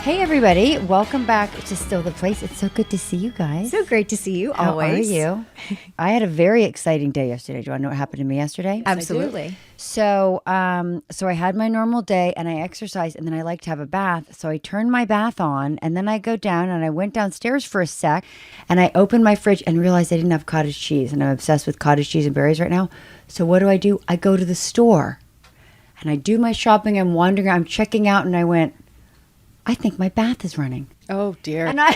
Hey everybody, welcome back to Still the Place. It's so good to see you guys. So great to see you always. How are you? I had a very exciting day yesterday. Do you want to know what happened to me yesterday? Yes, absolutely. So I had my normal day and I exercised and then I like to have a bath. So I turned my bath on and then I go down and I went downstairs for a sec and I opened my fridge and realized I didn't have cottage cheese, and I'm obsessed with cottage cheese and berries right now. So what do? I go to the store and I do my shopping. I'm wandering, I'm checking out, and I went, I think my bath is running. Oh dear. And I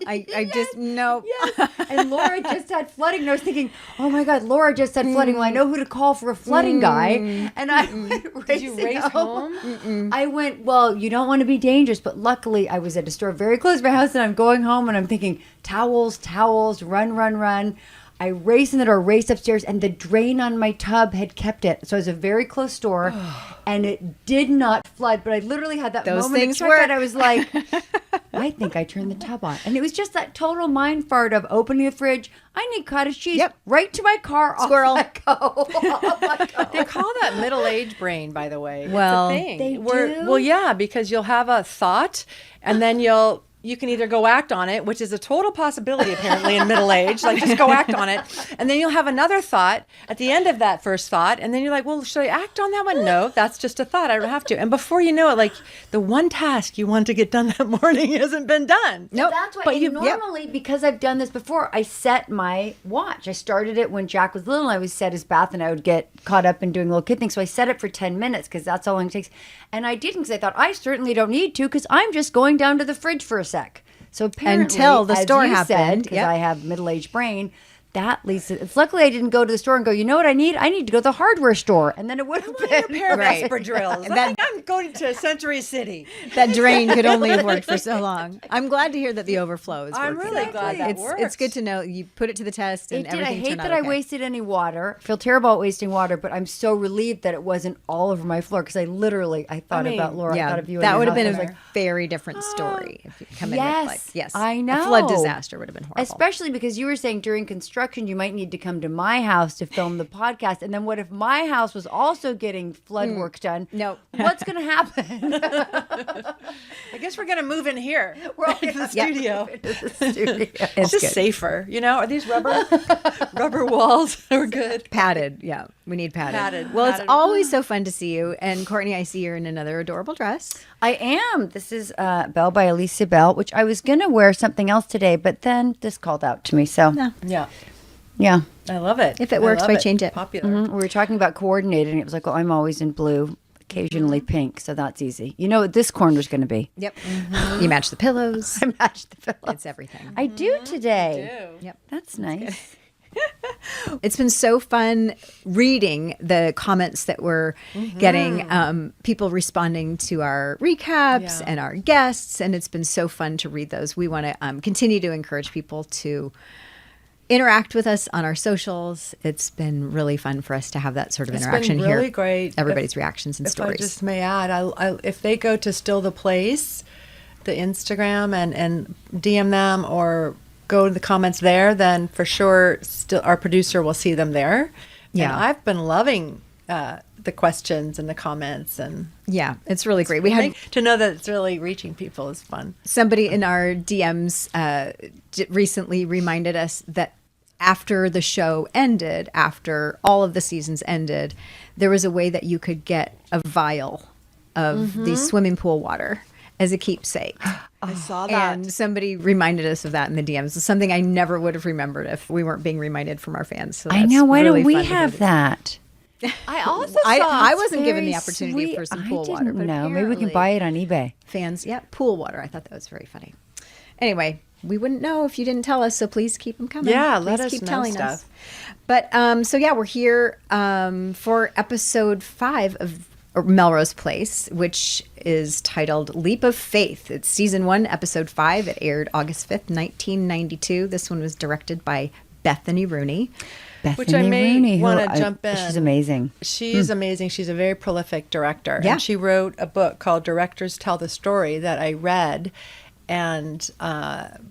I just no. Yes. And Laura just had flooding. And I was thinking, oh my God, Laura just had flooding. Well, I know who to call for a flooding guy. And I went racing. Did you race home? I went, well, you don't want to be dangerous, but luckily I was at a store very close to my house and I'm going home and I'm thinking, towels, run. I raced in the door, raced upstairs, and the drain on my tub had kept it. So it was a very close store, and it did not flood. But I literally had that moment of check that I was like, I think I turned the tub on. And it was just that total mind fart of opening the fridge. I need cottage cheese. Yep. Right to my car. Squirrel. Off I go. They call that middle-aged brain, by the way. Well, it's a thing. they do? Well, yeah, because you'll have a thought, and then you can either go act on it, which is a total possibility apparently in middle age, like just go act on it. And then you'll have another thought at the end of that first thought. And then you're like, well, should I act on that one? No, that's just a thought. I don't have to. And before you know it, like the one task you want to get done that morning hasn't been done. No, that's why. But normally, because I've done this before, I set my watch. I started it when Jack was little. I would set his bath and I would get caught up in doing little kid things. So I set it for 10 minutes because that's how long it takes. And I didn't, because I thought I certainly don't need to, because I'm just going down to the fridge for a sec. So apparently, until the store happened, because I have middle-aged brain, that leads to, it's luckily I didn't go to the store and go, you know what I need? I need to go to the hardware store. And then it would have been a pair of espadrilles. I'm going to Century City. That drain could only have worked for so long. I'm glad to hear that the overflow is working. I'm really glad that works. It's good to know you put it to the test and everything I hate turned out that I okay. wasted any water. I feel terrible about wasting water, but I'm so relieved that it wasn't all over my floor, because I thought about Laura. I thought of you. That would have been a very different story if you come in with yes, I know. A flood disaster would have been horrible. Especially because you were saying during construction you might need to come to my house to film the podcast, and then what if my house was also getting flood work done? No. What's going to happen? I guess we're going to move in here. We're all to the studio. It's just good. safer, Are these rubber walls? Are good. Padded, yeah. We need padded. Well, Padded. it's always so fun to see you. And Courtney, I see you're in another adorable dress. I am. This is Belle by Alicia Bell, which I was going to wear something else today, but then this called out to me. So, Yeah. yeah. I love it. If it works, why change it? Popular. Mm-hmm. We were talking about coordinating. It was like, well, I'm always in blue, occasionally pink, so that's easy. You know what this corner's going to be. Yep. You match the pillows. I matched the pillow. It's everything. I do today. Yep. That's nice. It's been so fun reading the comments that we're getting, people responding to our recaps and our guests, and it's been so fun to read those. We want to continue to encourage people to interact with us on our socials. It's been really fun for us to have that sort of interaction here. It's been really great. Everybody's reactions and stories. If I just may add, I if they go to Still the Place, the Instagram, and DM them or go to the comments there, then for sure our producer will see them there. Yeah. And I've been loving the questions and the comments, and yeah, it's really great. We had to know that it's really reaching people is fun. Somebody in our DMs recently reminded us that after the show ended, after all of the seasons ended, there was a way that you could get a vial of the swimming pool water as a keepsake. I saw that. And somebody reminded us of that in the DMs. It's something I never would have remembered if we weren't being reminded from our fans. So I know. Why really don't we fun to have hear that? I also saw. I wasn't given Very the opportunity for some pool I water. didn't But know. Maybe we can buy it on eBay. fans, pool water. I thought that was very funny. Anyway, we wouldn't know if you didn't tell us, so please keep them coming. Yeah, please let us keep know telling stuff. us. But we're here for episode 5 of Melrose Place, which is titled Leap of Faith. It's season 1, episode 5. It aired August 5th, 1992. This one was directed by Bethany Rooney. Which I may want to jump in. She's amazing. She's amazing. She's a very prolific director. Yeah. And she wrote a book called Directors Tell the Story that I read. And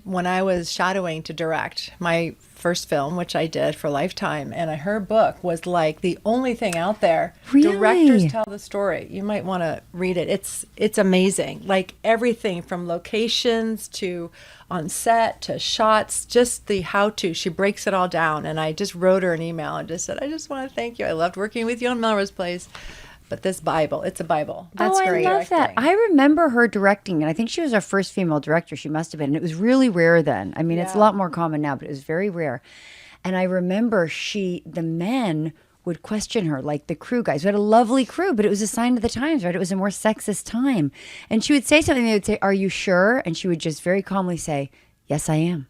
when I was shadowing to direct my first film, which I did for Lifetime, and her book was like the only thing out there. Really? Directors tell the story. You might want to read it. It's amazing. Like everything from locations to on set to shots, just the how-to. She breaks it all down. And I just wrote her an email and just said, I just want to thank you. I loved working with you on Melrose Place. But this Bible, it's a Bible. That's great. I love that. I remember her directing, and I think she was our first female director. She must have been. And it was really rare then. I mean, it's a lot more common now, but it was very rare. And I remember the men would question her, like the crew guys, who had a lovely crew, but it was a sign of the times, right? It was a more sexist time. And she would say something, they would say, are you sure? And she would just very calmly say, yes, I am.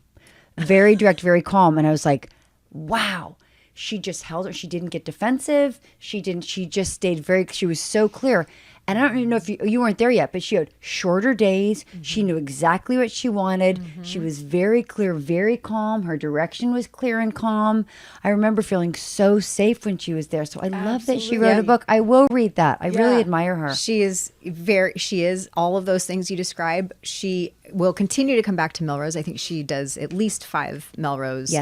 Very direct, very calm. And I was like, wow. She just held her. She didn't get defensive. She just stayed she was so clear. And I don't even know if you weren't there yet, but she had shorter days. Mm-hmm. She knew exactly what she wanted. Mm-hmm. She was very clear, very calm. Her direction was clear and calm. I remember feeling so safe when she was there. So I love that she wrote a book. I will read that. I really admire her. She is all of those things you describe. She will continue to come back to Melrose. I think she does at least 5 Melrose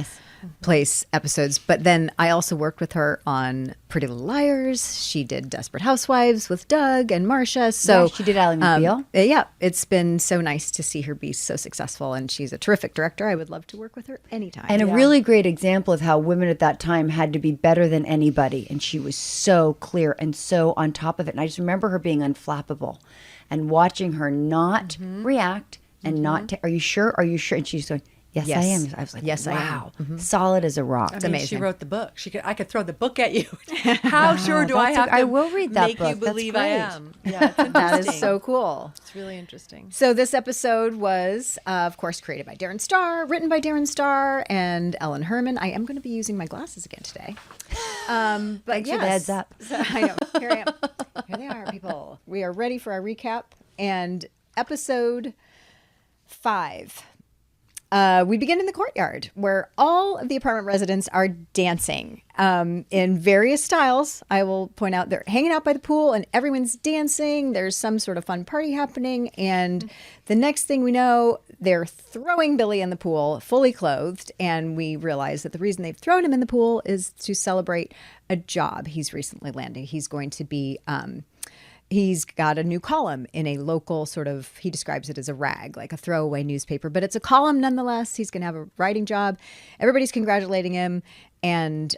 Place episodes. But then I also worked with her on Pretty Little Liars. She did Desperate Housewives with Doug and Marcia. So she did Ally McBeal. Yeah, it's been so nice to see her be so successful, and she's a terrific director. I would love to work with her anytime. And a really great example of how women at that time had to be better than anybody. And she was so clear and so on top of it. And I just remember her being unflappable and watching her not react and not, are you sure? Are you sure? And she's going, yes, I am. I was like, yes, wow, solid as a rock. I mean, she wrote the book. I could throw the book at you. How sure do I have to I will read that make book. you believe That's I great. am? Yeah, it's that is so cool. It's really interesting. So this episode was, of course, created by Darren Star, written by Darren Star and Ellen Herman. I am going to be using my glasses again today. But Thanks for the heads up. So, I know. Here I am. Here they are, people. We are ready for our recap. And episode 5. We begin in the courtyard where all of the apartment residents are dancing in various styles. I will point out they're hanging out by the pool and everyone's dancing. There's some sort of fun party happening. And the next thing we know, they're throwing Billy in the pool fully clothed. And we realize that the reason they've thrown him in the pool is to celebrate a job he's recently landed. He's going to be... He's got a new column in a local sort of, he describes it as a rag, like a throwaway newspaper, but it's a column nonetheless. He's going to have a writing job. Everybody's congratulating him. And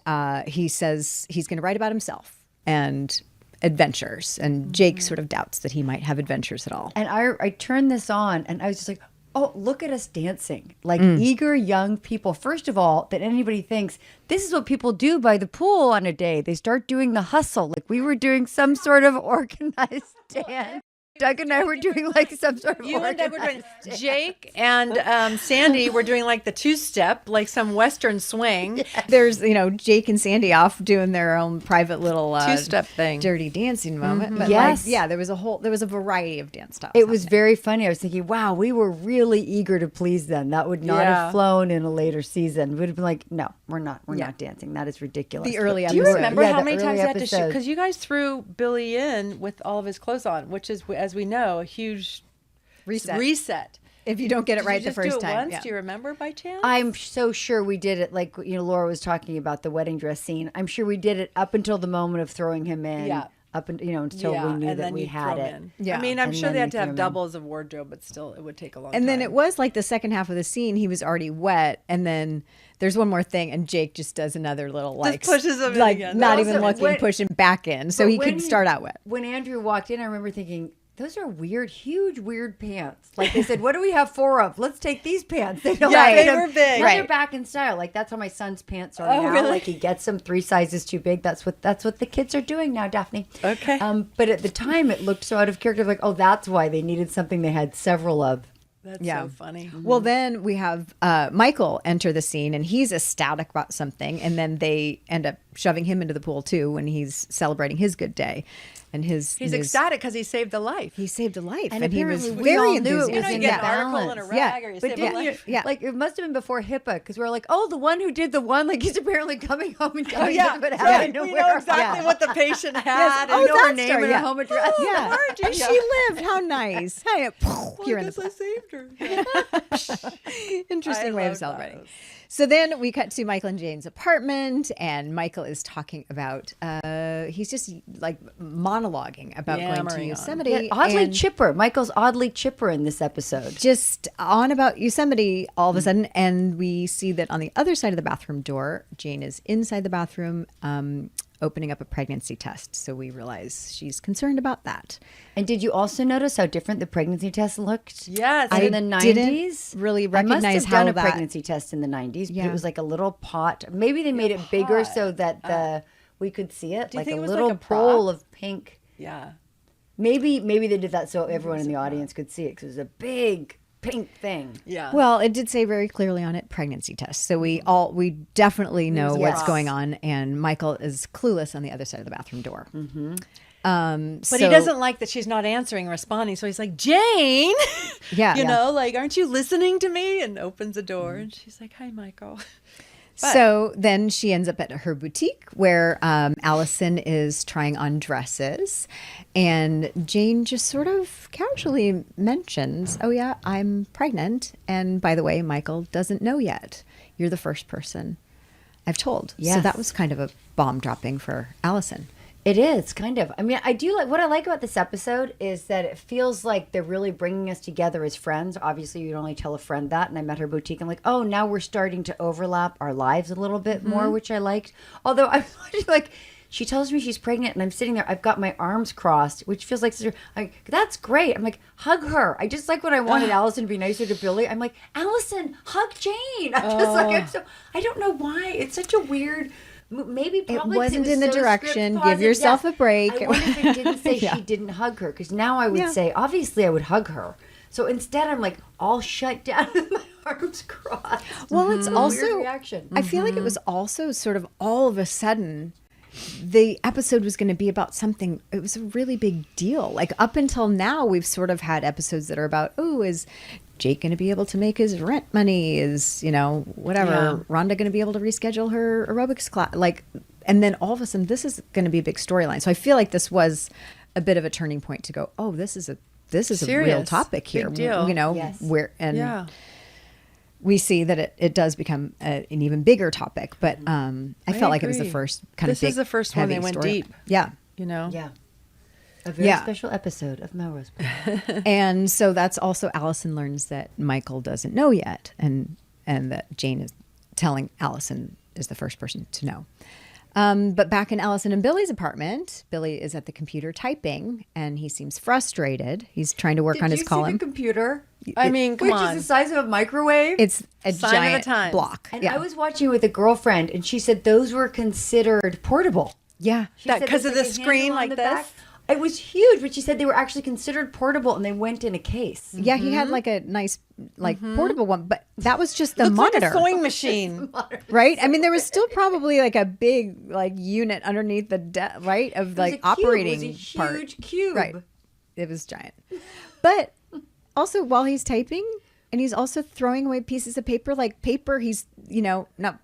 he says he's going to write about himself and adventures. And Jake sort of doubts that he might have adventures at all. And I turned this on and I was just like, oh, look at us dancing. Like eager young people. First of all, that anybody thinks this is what people do by the pool on a day. They start doing the hustle. Like we were doing some sort of organized dance. Doug and I were doing like some sort of You and Doug were doing, dance. Jake and Sandy were doing like the 2-step, like some Western swing. There's, Jake and Sandy off doing their own private little 2-step thing. dirty dancing moment. But Yes. there was a variety of dance styles. It was very funny. I was thinking, wow, we were really eager to please them. That would not have flown in a later season. We would have been like, no, we're not dancing. That is ridiculous. The early Do you episode. remember how the many times early you had to shoot? episodes. Because you guys threw Billy in with all of his clothes on, which is, as we know, a huge reset. If you don't get it Did right you the just do first it time. once? Yeah. Do you remember by chance? I'm so sure we did it. Like, Laura was talking about the wedding dress scene. I'm sure we did it up until the moment of throwing him in. Yeah. Up and until we knew and that then we you had throw it. him in. Yeah. I mean, I'm And sure then they we had to threw have him in. doubles of wardrobe, but still, it would take a long time. And then it was like the second half of the scene, he was already wet. And then there's one more thing, and Jake just does another little pushes him in like again. not But even also, looking, when- push him back in, so But he when could start out wet. When Andrew walked in, I remember thinking, those are weird, huge, weird pants. Like they said, what do we have 4 of? Let's take these pants. They don't Yeah, fit they him. were big. Now they're Right. back in style. Like that's how my son's pants are Oh, now. really? Like he gets them 3 sizes too big. That's what the kids are doing now, Daphne. Okay. But at the time, it looked so out of character. Like, oh, that's why they needed something they had several of. That's Yeah. so funny. Well, then we have Michael enter the scene, and he's ecstatic about something, and then they end up shoving him into the pool too when he's celebrating his good day. And he's ecstatic because he saved a life. He saved a life, And he was apparently we very all knew it was enthusiastic. You in get the an article in a balance. rag or you But save a didn't life. you, like, it must have been before HIPAA, because we were like, oh, the one who did the one, like, he's apparently coming home and telling us about having to We wear know exactly what the patient had. Oh, and know her that name story, and her home address. Yeah. Margie, And she lived. How nice. You're in the I saved her. interesting way of love celebrating. those. So then we cut to Michael and Jane's apartment, and Michael is talking about, he's just like monologuing about going to Yammering on. Yosemite. Yeah, oddly and chipper. Michael's oddly chipper in this episode. just on about Yosemite all of a sudden. And we see that on the other side of the bathroom door, Jane is inside the bathroom, opening up a pregnancy test. So we realize she's concerned about that. And did you also notice how different the pregnancy test looked? Yes. in the I didn't 90s. really I recognize must have how done a that- pregnancy test in the 90s. But Yeah. it was like a little pot. Maybe they made it bigger so that we could see it, Do you like think a it was little like a prop? bowl of pink. Yeah. Maybe they did that so everyone in the audience could see it, because it was a big pink thing. Yeah. Well, it did say very clearly on it pregnancy test. So we definitely know what's Yes. going on, and Michael is clueless on the other side of the bathroom door. Mm-hmm. But he doesn't like that she's not answering, responding. So he's like, Jane, Yeah, you yeah. know, like, aren't you listening to me? And opens the door. And she's like, hi, Michael. But- So then she ends up at her boutique where Allison is trying on dresses, and Jane just sort of casually mentions, "Oh yeah, I'm pregnant, and by the way, Michael doesn't know yet. You're the first person I've told." So Yes. that was kind of a bomb dropping for Allison. It is kind of. I mean, I do like what I like about this episode is that it feels like they're really bringing us together as friends. Obviously, you'd only tell a friend that. And I met her boutique. I'm like, oh, now we're starting to overlap our lives a little bit more, which I liked. Although I'm like, she tells me she's pregnant, and I'm sitting there. I've got my arms crossed, which feels like that's great. I'm like, hug her. I just like when I wanted Allison to be nicer to Billy. I'm like, Allison, hug Jane. I'm just like, I don't know why. It's such a weird. Maybe probably 'cause wasn't was in the so direction. script Give positive. yourself Yes. a break. I wonder if it didn't say Yeah. she didn't hug her, because now I would Yeah. say obviously I would hug her. So instead I'm like all shut down with my arms crossed. Well, it's Weird also reaction. I feel like it was also sort of all of a sudden the episode was going to be about something. It was a really big deal. Like up until now, we've sort of had episodes that are about, oh, is Jake going to be able to make his rent money? Is, you know, whatever. Yeah. Rhonda going to be able to reschedule her aerobics class? Like, and then all of a sudden, this is going to be a big storyline. So I feel like this was a bit of a turning point to go, oh, this is a real Serious. topic here. Big deal. You know, Yes. where and. Yeah. We see that it does become an even bigger topic, but I felt like it was the agree. first kind This of big, is the first one they heavy went story. deep. Yeah. You know? Yeah. A very Yeah. special episode of Melrose Place. And so that's also Allison learns that Michael doesn't know yet, and that Jane is telling Allison is the first person to know. But back in Allison and Billy's apartment, Billy is at the computer typing, and he seems frustrated. He's trying to work on his column. the computer? I mean, come Which on. is the size of a microwave? It's a Sign of the giant times. block. and yeah. I was watching with a girlfriend, and she said those were considered portable. yeah. She That- said 'cause there's of the a screen handle on like the this? back. It was huge, but she said they were actually considered portable, and they went in a case. Yeah, he had like a nice, like portable one, but that was just the Looks monitor. like a sewing machine. Right? I mean, there was still probably like a big like unit underneath the right of It was like a cube. operating It was a part. huge cube. Right. It was giant. But also while he's typing and he's also throwing away pieces of paper, like paper he's, you know, not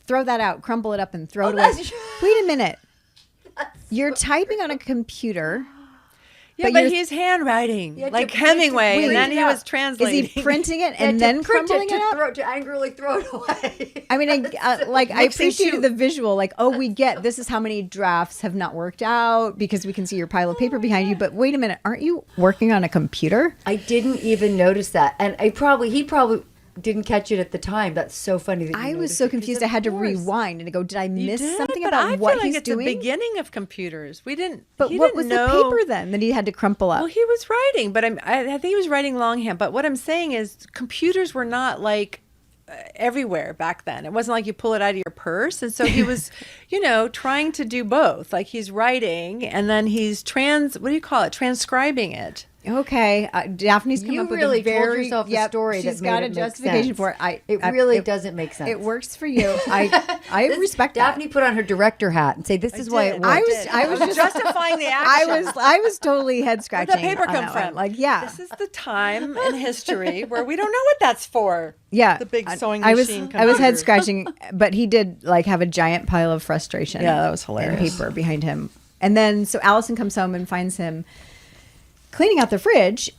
throw that out, crumble it up and throw it away. that's- Wait a minute. You're typing on a computer. Yeah, But but you're- he's handwriting, had like to Hemingway, print and then it he out. was translating. Is he printing it They had and to then print crumbling it up? to angrily throw it away. I mean, I Mixing appreciated shoot. the visual. Like, oh, we get this is how many drafts have not worked out because we can see your pile of paper behind you. But wait a minute, aren't you working on a computer? I didn't even notice that, and he probably didn't catch it at the time. That's so funny. That you I was noticed so it, 'cause confused. of I had to course. rewind and go, did I You miss did, something but about I what feel like he's it's doing? the beginning of computers. We didn't. But he what didn't was know. the paper then that he had to crumple up? Well, he was writing, but I think he was writing longhand. But what I'm saying is, computers were not like everywhere back then. It wasn't like you pull it out of your purse, and so he was, you know, trying to do both. Like he's writing, and then he's what do you call it? Transcribing it. Okay, Daphne's come You up with really a very told yourself a story She's that got made a it make justification sense. for it. It really doesn't make sense. It works for you. I respect Daphne that. put on her director hat and say, "This is why it I works." I was just justifying the action. I was totally head Where'd scratching. that paper on come that from? one. Like, yeah, This is the time in history where we don't know what that's for. yeah. The big sewing I was machine. I was head computer. scratching, but he did like have a giant pile of frustration. Yeah, that was and hilarious. paper behind him, and then so Allison comes home and finds him cleaning out the fridge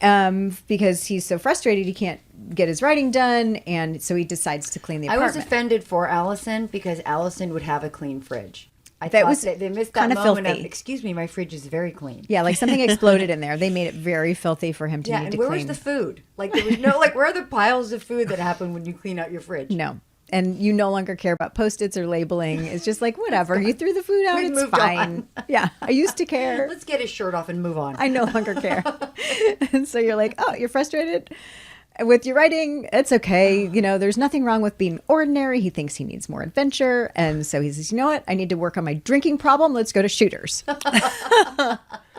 because he's so frustrated he can't get his writing done, and so he decides to clean the I apartment. was offended for Allison because Allison would have a clean fridge. I That thought was they missed that kinda moment of, filthy. excuse me, my fridge is very clean. Yeah, like something exploded in there. They made it very filthy for him to Yeah, need and to where clean. was the food? Like there was no where are the piles of food that happen when you clean out your fridge? No. And you no longer care about Post-its or labeling. It's just like, whatever. You threw the food out. We've It's moved fine. Yeah. I used to care. Let's get his shirt off and move on. I no longer care. And so you're like, oh, you're frustrated with your writing. It's okay. You know, there's nothing wrong with being ordinary. He thinks he needs more adventure. And so he says, you know what? I need to work on my drinking problem. Let's go to Shooters.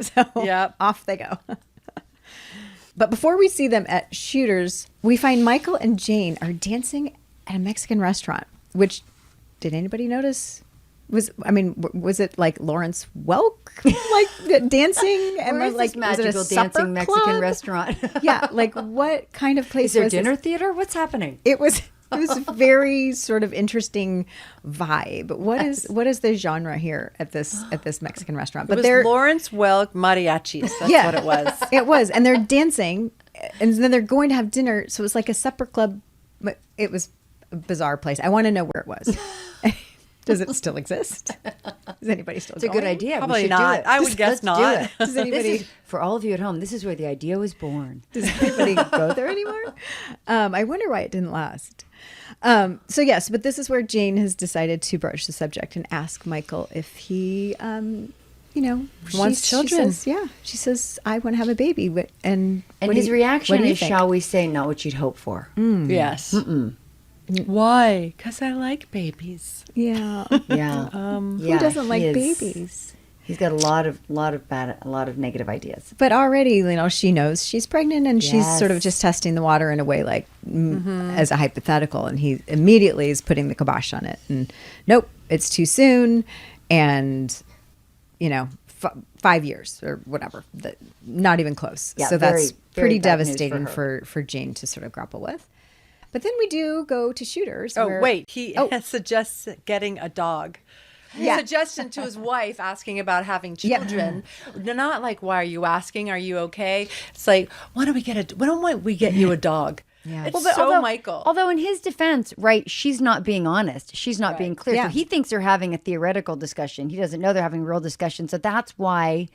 So Yep. off they go. But before we see them at Shooters, we find Michael and Jane are dancing at a Mexican restaurant, which did anybody notice? Was it like Lawrence Welk like dancing and Where is like this magical was it a supper dancing Mexican club? restaurant? Yeah, like what kind of place Is there was dinner this? theater? What's happening? It was a very sort of interesting vibe. What is the genre here at this Mexican restaurant? It was Lawrence Welk mariachis. That's what it was. It was, and they're dancing, and then they're going to have dinner. So it was like a supper club. But it was a bizarre place. I want to know where it was. Does it still exist? Is anybody still It's a going? good idea. Probably we should not. Do it. I would guess Let's do not. it. Does anybody- This is, for all of you at home, this is where the idea was born. Does anybody go there anymore? I wonder why it didn't last. So yes, but this is where Jane has decided to broach the subject and ask Michael if he, Wants children. She says, I want to have a baby. And And his reaction what do you is, think? shall we say, not what you'd hope for. Yes. Why? Because I like babies. Yeah. Yeah. Who doesn't like babies? He's got a lot of negative ideas. But already, she knows she's pregnant, and she's sort of Yes. just testing the water in a way, like as a hypothetical. And he immediately is putting the kibosh on it. And nope, it's too soon. And 5 years or whatever, not even close. Yeah, so that's very pretty bad news devastating for for Jane to sort of grapple with. But then we do go to Shooters. Oh, where- wait. He suggests getting a dog. Yeah. Suggestion to his wife asking about having children. Not like, why are you asking? Are you okay? It's like, why don't we get you a dog? Yeah. It's Well, but so Michael. Although in his defense, right, she's not being honest. She's not being clear. Yeah. So he thinks they're having a theoretical discussion. He doesn't know they're having a real discussion. So that's why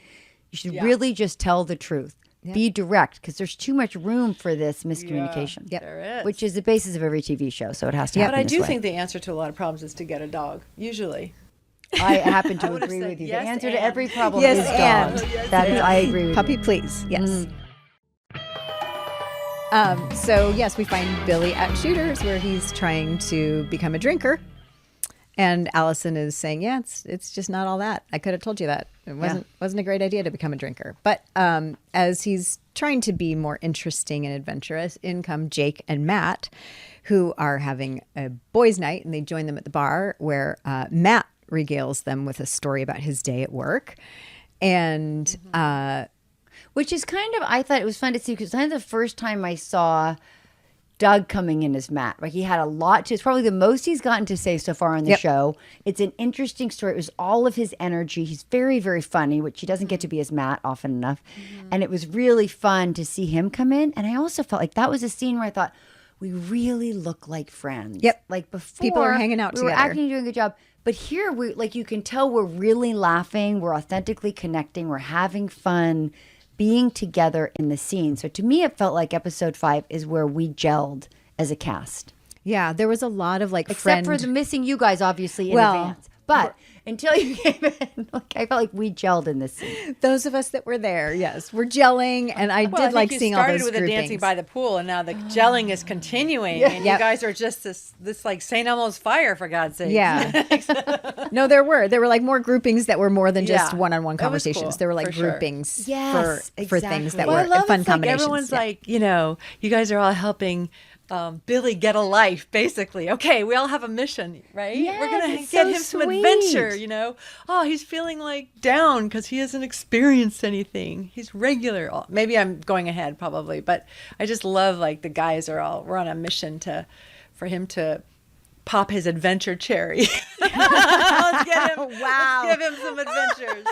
you should really just tell the truth. Be direct, because there's too much room for this miscommunication. Yep. There is. Which is the basis of every TV show. So it has to happen. But I this do way. think the answer to a lot of problems is to get a dog, usually. I happen to would've agree said with you. yes, The answer to and. every problem Yes, is and. dog. That's I agree with you. Puppy, please. Yes. So yes, we find Billy at Shooters, where he's trying to become a drinker, and Allison is saying, "Yeah, it's just not all that. I could have told you that. It wasn't a great idea to become a drinker." But as he's trying to be more interesting and adventurous, in come Jake and Matt, who are having a boys' night, and they join them at the bar, where Matt regales them with a story about his day at work, and. Which is kind of, I thought it was fun to see, because kind of the first time I saw Doug coming in as Matt. Like, he had a lot to, it's probably the most he's gotten to say so far on the show. It's an interesting story. It was all of his energy. He's very, very funny, which he doesn't get to be as Matt often enough. And it was really fun to see him come in. And I also felt like that was a scene where I thought, we really look like friends. Yep. Like before, People are hanging out we were together. acting, doing a good job. But here, we like, you can tell we're really laughing. We're authentically connecting. We're having fun being together in the scene. So to me, it felt like episode 5 is where we gelled as a cast. Yeah, there was a lot of like Except for the missing you guys, obviously, in advance. But until you came in, like, I felt like we gelled in this scene. Those of us that were there, yes, we're gelling, and I Well, did like you seeing all started those with the dancing groupings. by the pool, and now the gelling is continuing, and Yep. you guys are just this like St. Elmo's fire, for God's sake. Yeah. No, there were like more groupings that were more than just Yeah. one-on-one That was conversations. cool, There were like for sure. groupings Yes, for things that Well, I were love fun it's like combinations. everyone's Yeah. like, you guys are all helping Billy get a life, basically. Okay, we all have a mission, right? Yes, We're gonna it's get so him some sweet. adventure. Oh, he's feeling like down because he hasn't experienced anything. He's regular. Maybe I'm going ahead, probably, but I just love like the guys we're on a mission for him to pop his adventure cherry. Let's get him. Wow. Let's give him some adventures.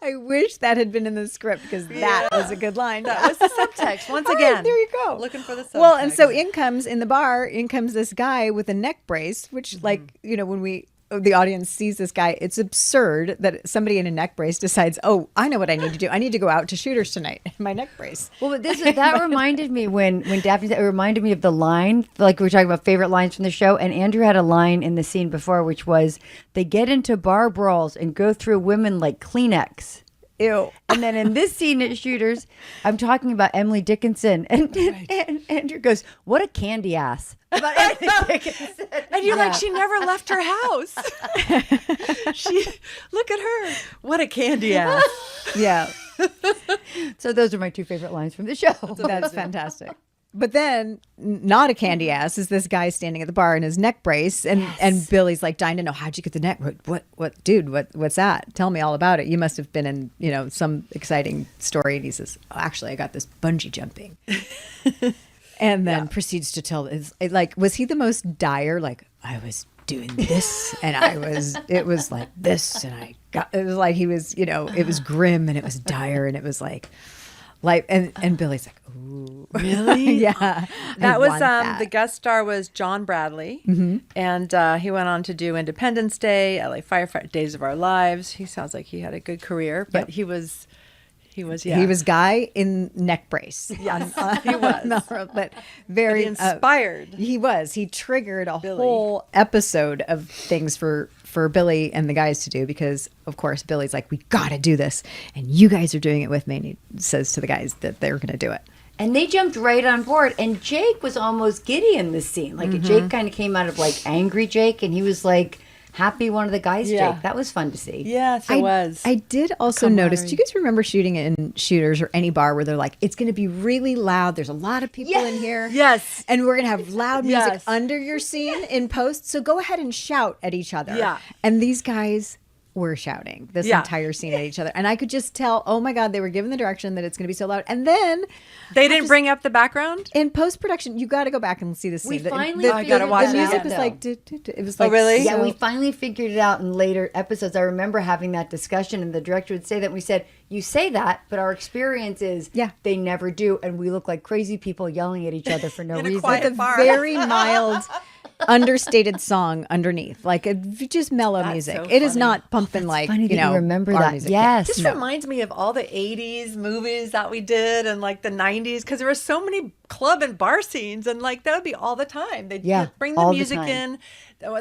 I wish that had been in the script because that was a good line. That was the subtext. Once All right, again, there you go. Looking for the subtext. Well, and so in comes this guy with a neck brace, which like, when the audience sees this guy, it's absurd that somebody in a neck brace decides, oh, I know what I need to do. I need to go out to Shooters tonight in my neck brace. Well, but that reminded me when Daphne said, it reminded me of the line, like we were talking about favorite lines from the show, and Andrew had a line in the scene before, which was, they get into bar brawls and go through women like Kleenex. Ew. And then in this scene at Shooters, I'm talking about Emily Dickinson, and Andrew goes, "What a candy ass!" About Emily Dickinson, and you're like, she never left her house. Look at her. What a candy ass. Yeah. So those are my two favorite lines from the show. That's fantastic. But then, not a candy ass, is this guy standing at the bar in his neck brace, and Billy's like dying to know, how'd you get the neck? What, dude? What's that? Tell me all about it. You must have been in, some exciting story. And he says, oh, actually, I got this bungee jumping, and then proceeds to tell. Was he the most dire? Like, I was doing this, and it was like this, and I got. It was like he was, it was grim and it was dire, and it was like. And Billy's like, ooh, really? Yeah. That I was want that. the guest star was John Bradley, and he went on to do Independence Day, LA Firefighter, Days of Our Lives. He sounds like he had a good career, but he was He was guy in neck brace. Yes, he was. But very inspired. He was. He triggered a whole episode of things for Billy and the guys to do because, of course, Billy's like, we got to do this. And you guys are doing it with me. And he says to the guys that they're going to do it. And they jumped right on board. And Jake was almost giddy in this scene. Like, Jake kind of came out of, like, angry Jake. And he was, like, happy one of the guys, Jake. That was fun to see. Yes, it was. I did also notice, do you guys remember shooting in Shooters or any bar where they're like, it's going to be really loud. There's a lot of people in here. Yes. And we're going to have loud music under your scene in post. So go ahead and shout at each other. Yeah. And these guys were shouting this entire scene at each other. And I could just tell, oh my God, they were given the direction that it's going to be so loud. And then they didn't bring up the background? In post-production, you got to go back and see the scene. We finally gotta watch the music it. was like, it was like, really? Yeah, we finally figured it out in later episodes. I remember having that discussion, and the director would say that. And we said, you say that, but our experience is they never do. And we look like crazy people yelling at each other for no reason. Quiet With a bar. very mild, understated song underneath. Like, just mellow music. so It is funny. not pumping like, funny that you remember bar that. music. Yes. This reminds me of all the 80s movies that we did and like the 90s because there were so many club and bar scenes and like that would be all the time. They'd bring the all the music time. in.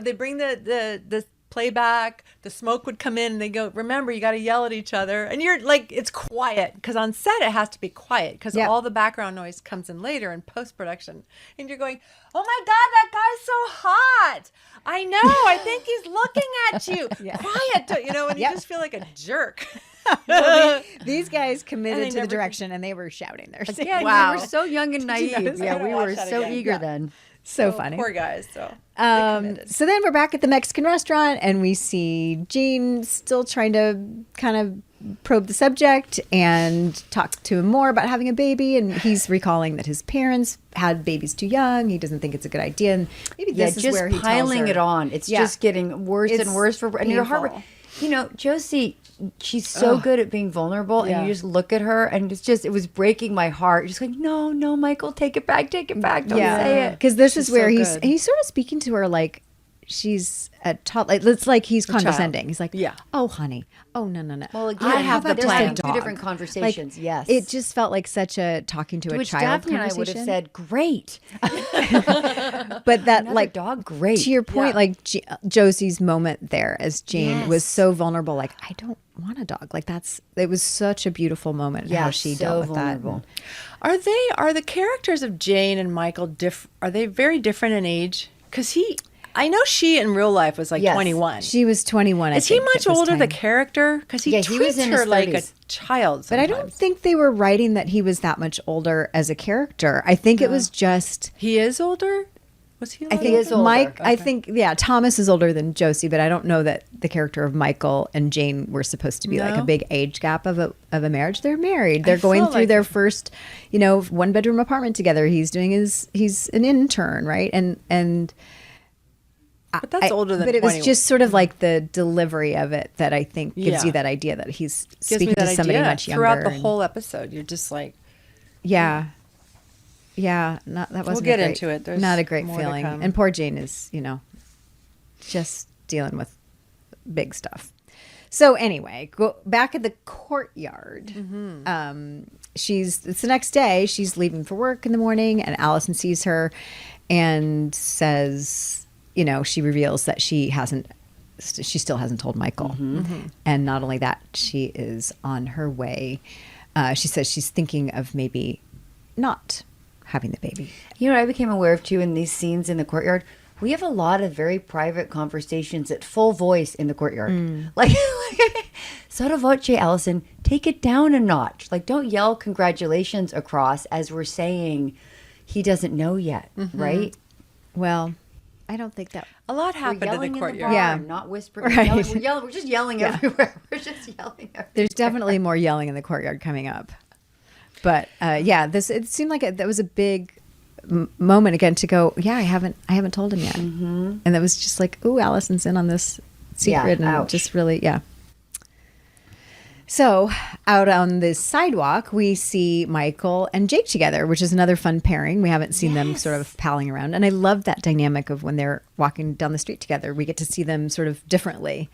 They bring the playback, the smoke would come in and they go, remember, you got to yell at each other. And you're like, it's quiet because on set it has to be quiet because all the background noise comes in later in post-production. And you're going, oh my God, that guy's so hot. I know. I think he's looking at you. Quiet. And you just feel like a jerk. These guys committed to the never- direction and they were shouting their scene. Yeah, Wow. we were so young and naive. notice? Yeah, I'm we gonna were watch that so again. eager then. So funny. Poor guys. So So then we're back at the Mexican restaurant and we see Gene still trying to kind of probe the subject and talk to him more about having a baby. And he's recalling that his parents had babies too young. He doesn't think it's a good idea. And maybe this is just where he piling tells her, it on. It's just getting worse and worse for and your heart. painful. Josie, she's so good at being vulnerable, and you just look at her, and it was breaking my heart. Just like, no, Michael, take it back, don't say it. Because this is where so he's good. sort of speaking to her like, she's a toddler. It's like he's condescending. He's like, Yeah. oh, honey. Oh, no. Well, again, I have a there's plan. like two different conversations. Like, yes. It just felt like such a talking to which a child Daphne and I would conversation. have said, great. But that, Another like, dog, great. to your point, Yeah. like Josie's moment there as Jane was Yes. so vulnerable. Like, I don't want a dog. Like, it was such a beautiful moment. Yeah, how she so dealt with vulnerable. that. Are the characters of Jane and Michael are they very different in age? Because I know she in real life was like Yes. 21. She was 21. Is he much older, the character? Because he Yeah, he was treats in her his like a 30s. child. But I don't sometimes. think they were writing that he was that much older as a character. I think it was just. He is older. Was he? I think is older. Mike. I Okay. think Thomas is older than Josie, but I don't know that the character of Michael and Jane were supposed to be like a No? big age gap of a marriage. They're married. They're going feel through like- their first, 1-bedroom apartment together. He's an intern, right? And But that's older than. But it was 21. just sort of like the delivery of it that I think gives Yeah. you that idea that he's Gives me speaking that to somebody idea. much younger. Throughout the and- whole episode, you're just like, Yeah. Yeah. That wasn't get a great, into it. There's not a great more to feeling. come. And poor Jane is, just dealing with big stuff. So anyway, go back at the courtyard. It's the next day. She's leaving for work in the morning, and Allison sees her and says, she reveals that she still hasn't told Michael. And not only that, she is on her way. She says she's thinking of maybe not having the baby. You know what I became aware of too in these scenes in the courtyard? We have a lot of very private conversations at full voice in the courtyard. Like sotto voce, Allison, take it down a notch. Like, don't yell congratulations across as we're saying he doesn't know yet, right? Well, I don't think that. a lot We're happened in yelling the in courtyard. bar, Yeah. not whispering. Right. We're just yelling everywhere. We're just yelling everywhere. There's definitely more yelling in the courtyard coming up. But it seemed like that was a big moment again to go. Yeah, I haven't told him yet, and that was just like, ooh, Allison's in on this secret, and ouch. just really, yeah. So out on the sidewalk, we see Michael and Jake together, which is another fun pairing. We haven't seen them sort of palling around, and I love that dynamic of when they're walking down the street together. We get to see them sort of differently.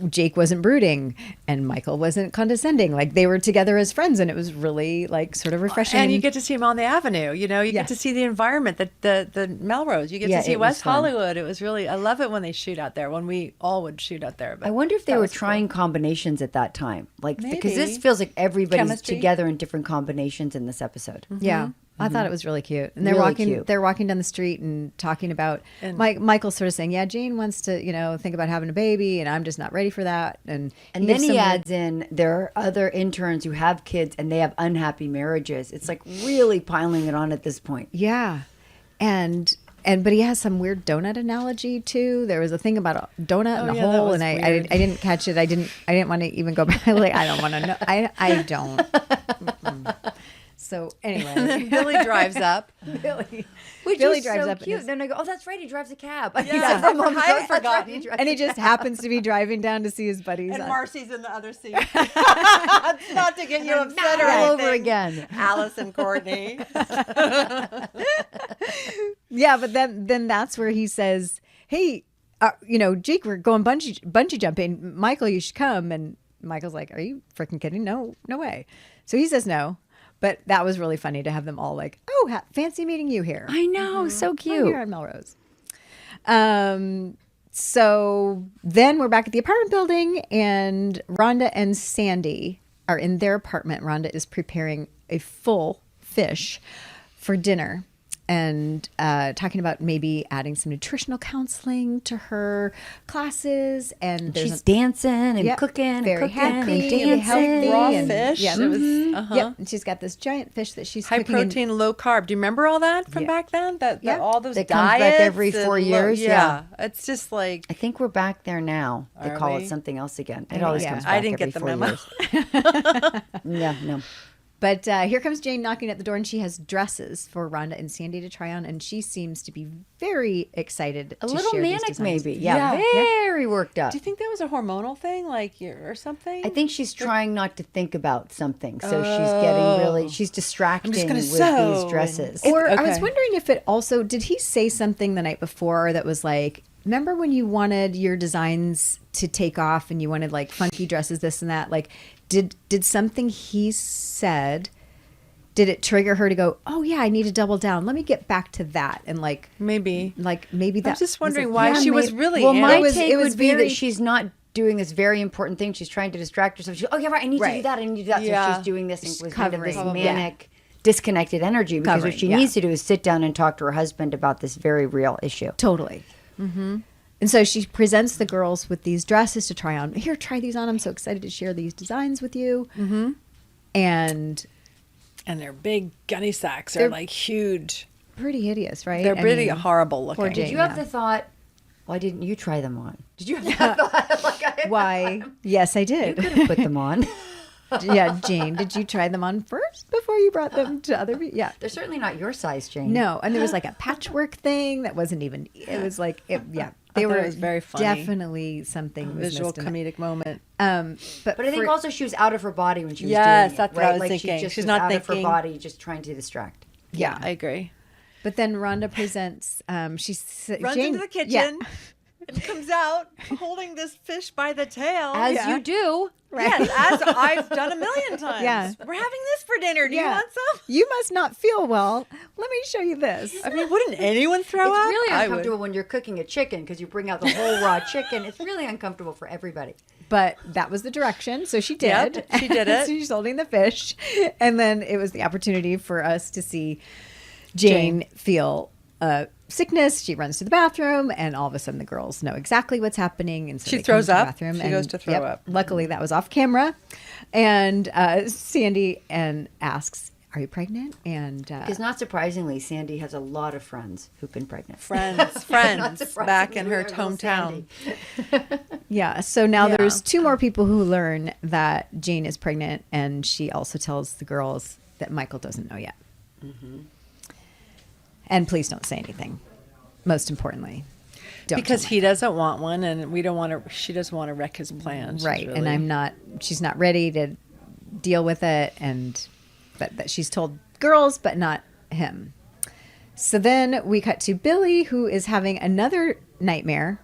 Jake wasn't brooding and Michael wasn't condescending. Like they were together as friends, and it was really like sort of refreshing. And you get to see him on the avenue. You get to see the environment, the Melrose. You get Yeah, to see it was West fun. Hollywood. It was really. I love it when they shoot out there. When we all would shoot out there. But I wonder if they that were was cool. trying combinations at that time, like because this Maybe. feels like everybody's Chemistry. together in different combinations in this episode. Yeah. I thought it was really cute. And they're Really walking cute. they're walking down the street and talking about Michael's sort of saying, yeah, Jane wants to, think about having a baby, and I'm just not ready for that. And And then he adds in there are other interns who have kids and they have unhappy marriages. It's like really piling it on at this point. yeah. But he has some weird donut analogy too. There was a thing about a donut and a yeah, that hole, was and I weird. didn't catch it. I didn't want to even go back. Like I don't want to know. I don't. Mm-mm. So anyway, Billy drives up. Billy Which drives so up in cute. his- Then I go, oh, that's right. He drives a cab. Yeah, From home, I had that's right, forgotten. he drives and he a just cab. happens to be driving down to see his buddies. And on- Marcy's in the other seat. It's not to get you upset or all anything. over again. Alice and Courtney. Yeah, but then that's where he says, "Hey, Jake, we're going bungee jumping. Michael, you should come." And Michael's like, "Are you freaking kidding? No way." So he says no. But that was really funny to have them all like, "Oh, fancy meeting you here." I know, so Right cute. here on Melrose. So then we're back at the apartment building, and Rhonda and Sandy are in their apartment. Rhonda is preparing a full fish for dinner and talking about maybe adding some nutritional counseling to her classes. And there's She's dancing and Yep, cooking and very cooking happy and and healthy dancing. Raw and- fish. yeah. It was Yep, and she's got this giant fish that she's high cooking in- protein, low carb. Do you remember all that from Yeah. back then? Yeah. All those That comes back diets every 4 and years, yeah. It's just like I think we're back there now. They Are call we? it something else again. It always Yeah. comes back I didn't every get the 4 memo. years. Yeah, no. But here comes Jane knocking at the door, and she has dresses for Rhonda and Sandy to try on, and she seems to be very excited. A to little share these manic, designs. maybe. Yeah, Yeah. very worked up. Do you think that was a hormonal thing, or something? I think she's trying not to think about something, so she's getting she's distracting gonna with sew these and- dresses. Or I was Okay. wondering if it also did he say something the night before that was like, remember when you wanted your designs to take off and you wanted like funky dresses, this and that? Like, did something he said, did it trigger her to go, oh yeah, I need to double down. Let me get back to that. And maybe that. I'm just wondering was why yeah, she was really. Well, my was- take it was would be very- that she's not doing this very important thing. She's trying to distract herself. She's, oh yeah, right. I need to do Right. that. I need to do that. Yeah. So she's doing this and was kind of this covering. manic, disconnected energy. Because Covering, what she yeah. needs to do is sit down and talk to her husband about this very real issue. Totally. Mm-hmm. And so she presents the girls with these dresses to try on. Here, try these on. I'm so excited to share these designs with you. Mm-hmm. And their big gunny sacks They're are like huge. pretty hideous, right? They're I pretty mean, horrible looking. poor Jane. Did you have Yeah. the thought, why didn't you try them on? Did you have that thought? Like, Why? Yes, I you did. could have put them on. Yeah, Jane, did you try them on first before you brought them to other people? Yeah. They're certainly not your size, Jane. No, and there was like a patchwork thing that wasn't even. It was like, yeah, they thought were it was very funny. definitely something was Visual missed in it. comedic moment. But But I think for- also she was out of her body when she was Yes, doing it. that's what right? I was like thinking. She just She's was not out of her thinking- body, just trying to distract. yeah. I agree. But then Rhonda presents. Runs Jane, into the kitchen Yeah. and comes out holding this fish by the tail. As Yeah. you do. Yes, as I've done a million times. Yeah. We're having this for dinner. Do you Yeah. want some? You must not feel well. Let me show you this. I mean, wouldn't anyone throw It's up? really I would. uncomfortable when you're cooking a chicken because you bring out the whole raw chicken. It's really uncomfortable for everybody. But that was the direction, so she did. Yep, she did it. So she's holding the fish, and then it was the opportunity for us to see Jane feel sickness. She runs to the bathroom, and all of a sudden the girls know exactly what's happening, and so She they throws come to up. the bathroom. She and, goes to throw up. Luckily, that was off camera, and Sandy asks, "Are you pregnant?" And Because not surprisingly, Sandy has a lot of friends who've been pregnant. Friends Not back in surprisingly, her little hometown. Sandy. yeah, so now Yeah. there's two more people who learn that Jane is pregnant, and she also tells the girls that Michael doesn't know yet. Mm-hmm. And please don't say anything. Most importantly, don't Because tell he doesn't want one, and we don't want to. She doesn't want to wreck his plans. She's right, and really- I'm not. She's not ready to deal with it, and but that she's told girls, but not him. So then we cut to Billy, who is having another nightmare.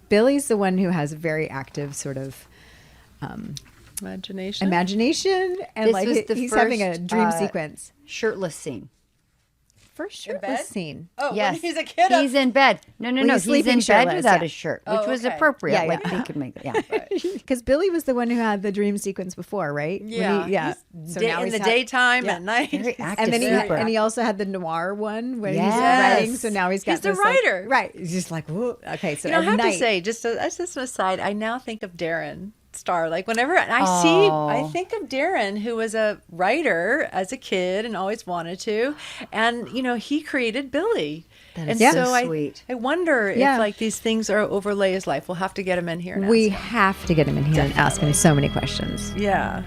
Billy's the one who has a very active sort of imagination. imagination, and This like was the he's having a first, dream sequence. Shirtless scene. First bed? shirtless scene. Oh, Yes. when he's a kid. He's in bed. No. Well, He's he's sleeping in bed shirtless, without yeah. his shirt, which Oh, was okay. appropriate. Yeah, like yeah. he could make it. Yeah. Because Billy was the one who had the dream sequence before, right? When Yeah, yeah. he's So in now the he's daytime, yeah. at night. Very active And then sleeper. he also had the noir one when Yes. he's writing. So now he's got He's the this, like- writer. right? He's just like, whoa. Okay, so You know, I at have night, to say, just as an aside, I now think of Darren Star. Like whenever I Oh. think of Darren, who was a writer as a kid and always wanted to, and you know, he created Billy. That and is so so I, sweet. I wonder Yeah. if like these things are overlay his life. We'll have to get him in here. And we ask him. have to get him in here and ask him so many questions. Yeah.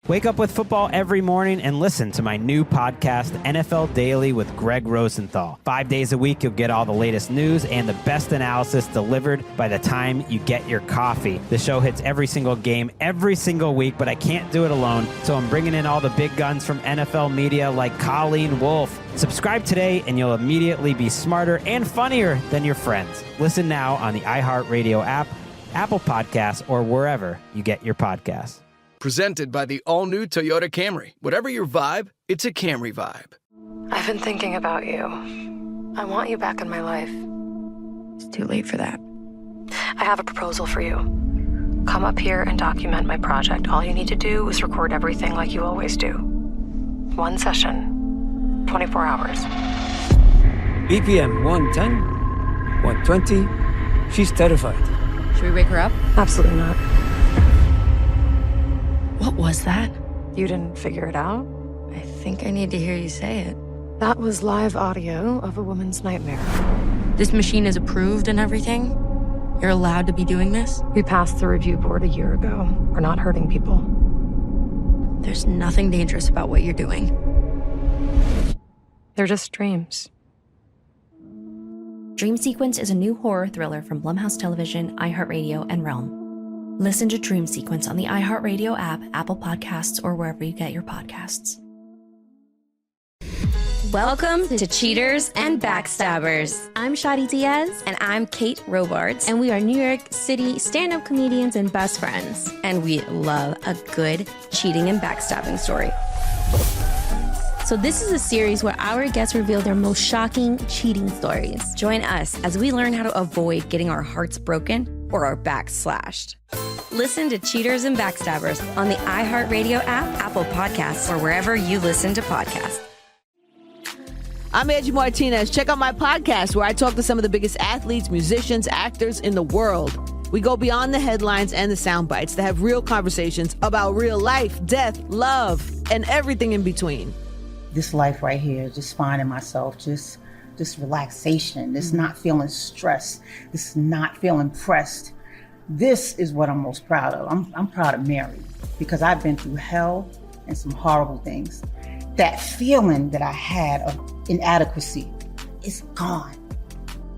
Wake up with football every morning and listen to my new podcast, NFL Daily with Greg Rosenthal. 5 days a week, you'll get all the latest news and the best analysis delivered by the time you get your coffee. The show hits every single game, every single week, but I can't do it alone, so I'm bringing in all the big guns from NFL media like Colleen Wolfe. Subscribe today and you'll immediately be smarter and funnier than your friends. Listen now on the iHeartRadio app, Apple Podcasts, or wherever you get your podcasts. Presented by the all-new Toyota Camry. Whatever your vibe, it's a Camry vibe. I've been thinking about you. I want you back in my life. It's too late for that. I have a proposal for you. Come up here and document my project. All you need to do is record everything like you always do. One session, 24 hours. BPM 110, 120. She's terrified. Should we wake her up? Absolutely not. What was that? You didn't figure it out? I think I need to hear you say it. That was live audio of a woman's nightmare. This machine is approved and everything? You're allowed to be doing this? We passed the review board a year ago. We're not hurting people. There's nothing dangerous about what you're doing. They're just dreams. Dream Sequence is a new horror thriller from Blumhouse Television, iHeartRadio, and Realm. Listen to Dream Sequence on the iHeartRadio app, Apple Podcasts, or wherever you get your podcasts. Welcome to Cheaters and Backstabbers. I'm Shadi Diaz. And I'm Kate Robards. And we are New York City stand-up comedians and best friends. And we love a good cheating and backstabbing story. So this is a series where our guests reveal their most shocking cheating stories. Join us as we learn how to avoid getting our hearts broken or our backs slashed. Listen to Cheaters and Backstabbers on the iHeartRadio app, Apple Podcasts, or wherever you listen to podcasts. I'm Angie Martinez. Check out my podcast where I talk to some of the biggest athletes, musicians, actors in the world. We go beyond the headlines and the sound bites to have real conversations about real life, death, love, and everything in between. This life right here, just finding myself, just relaxation, this not feeling stressed, this not feeling pressed. This is what I'm most proud of. I'm proud of Mary because I've been through hell and some horrible things. That feeling that I had of inadequacy is gone.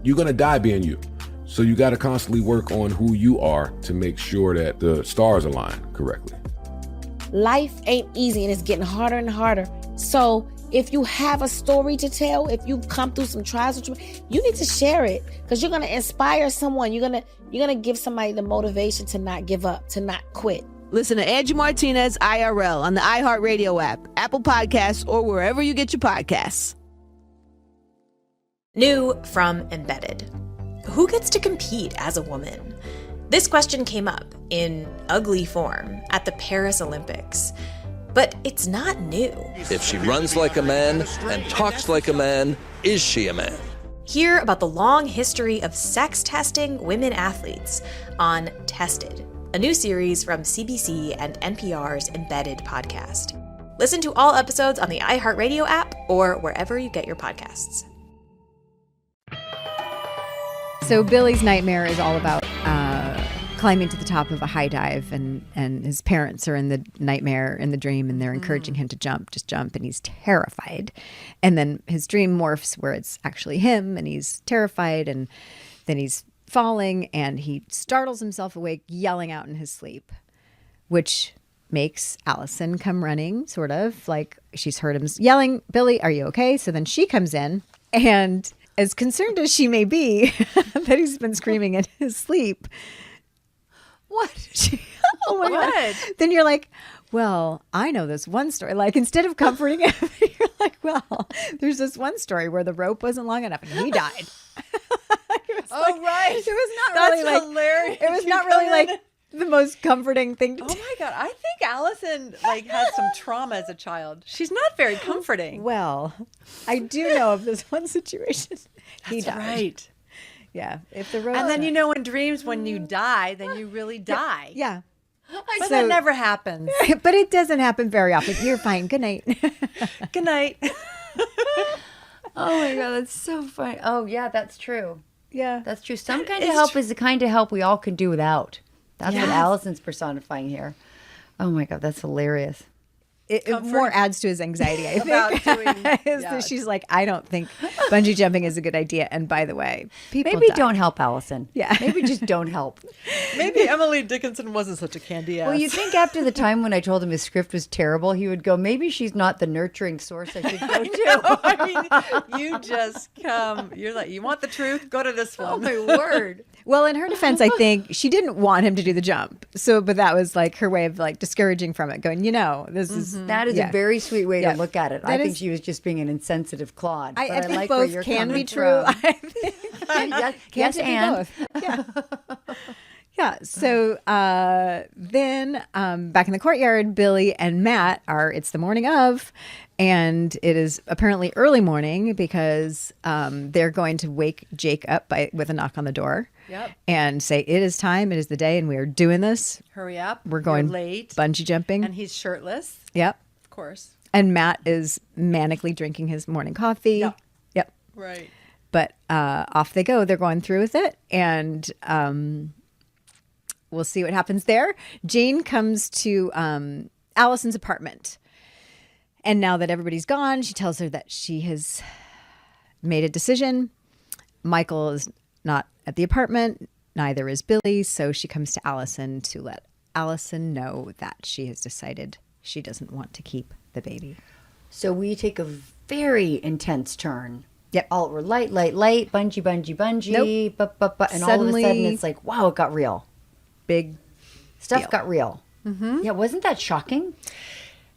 You're gonna die being you. So you gotta constantly work on who you are to make sure that the stars align correctly. Life ain't easy and it's getting harder and harder. So if you have a story to tell, if you've come through some trials, you need to share it because you're going to inspire someone. You're going to give somebody the motivation to not give up, to not quit. Listen to Angie Martinez IRL on the iHeartRadio app, Apple Podcasts, or wherever you get your podcasts. New from Embedded. Who gets to compete as a woman? This question came up in ugly form at the Paris Olympics. But it's not new. If she runs like a man and talks like a man, is she a man? Hear about the long history of sex testing women athletes on Tested, a new series from CBC and NPR's Embedded podcast. Listen to all episodes on the iHeartRadio app or wherever you get your podcasts. So Billy's nightmare is all about climbing to the top of a high dive, and his parents are in the nightmare, in the dream, and they're encouraging him to just jump, and he's terrified. And then his dream morphs where it's actually him, and he's terrified, and then he's falling, and he startles himself awake, yelling out in his sleep, which makes Allison come running, sort of, like she's heard him yelling, "Billy, are you okay?" So then she comes in, and as concerned as she may be that he's been screaming in his sleep, what? Oh my God. Then you're like, well, I know this one story. Like, instead of comforting him, you're like, well, there's this one story where the rope wasn't long enough and he died. Right. It was not That's really like hilarious. It was not really like the most comforting thing to do. Oh my God. I think Allison had some trauma as a child. She's not very comforting. Well, I do know of this one situation. He That's died. Right. Yeah. If the rope And then in dreams, when you die, then you really die. Yeah. But that never happens. But it doesn't happen very often. You're fine. Good night. Good night. Oh my God, that's so funny. Oh yeah, that's true. Yeah. That's true. Some kind of help is the kind of help we all can do without. That's what Allison's personifying here. Oh my God, that's hilarious. It more adds to his anxiety, I think. About She's like, I don't think bungee jumping is a good idea. And by the way, people Maybe die. don't help Allison. Yeah. Maybe just don't help. Maybe Emily Dickinson wasn't such a candy ass. Well, you think after the time when I told him his script was terrible, he would go, maybe she's not the nurturing source I should go to. I mean, you just come. You're like, you want the truth? Go to this one. Oh my word. Well, in her defense, I think she didn't want him to do the jump. But that was like her way of like discouraging from it, going, this is. That is a very sweet way to look at it. I think is- she was just being an insensitive clod. I but think like where both you're can be coming true. from. I think yes, Can't yes, it be and. both? Yeah. Yeah. So then back in the courtyard, Billy and Matt it's the morning of, and it is apparently early morning because they're going to wake Jake up with a knock on the door. Yep. And say, it is time, it is the day, and we are doing this. Hurry up. We're going You're late. bungee jumping. And he's shirtless. Yep. Of course. And Matt is manically drinking his morning coffee. Yep. Right. But off they go. They're going through with it. And we'll see what happens there. Jane comes to Allison's apartment. And now that everybody's gone, she tells her that she has made a decision. Michael is not at the apartment. Neither is Billy. So she comes to Allison to let Allison know that she has decided she doesn't want to keep the baby. So we take a very intense turn. Yep. All were light, bungee. Nope. And all of a sudden it's like, wow, it got real. Big stuff deal. got real. Mm-hmm. Yeah, wasn't that shocking?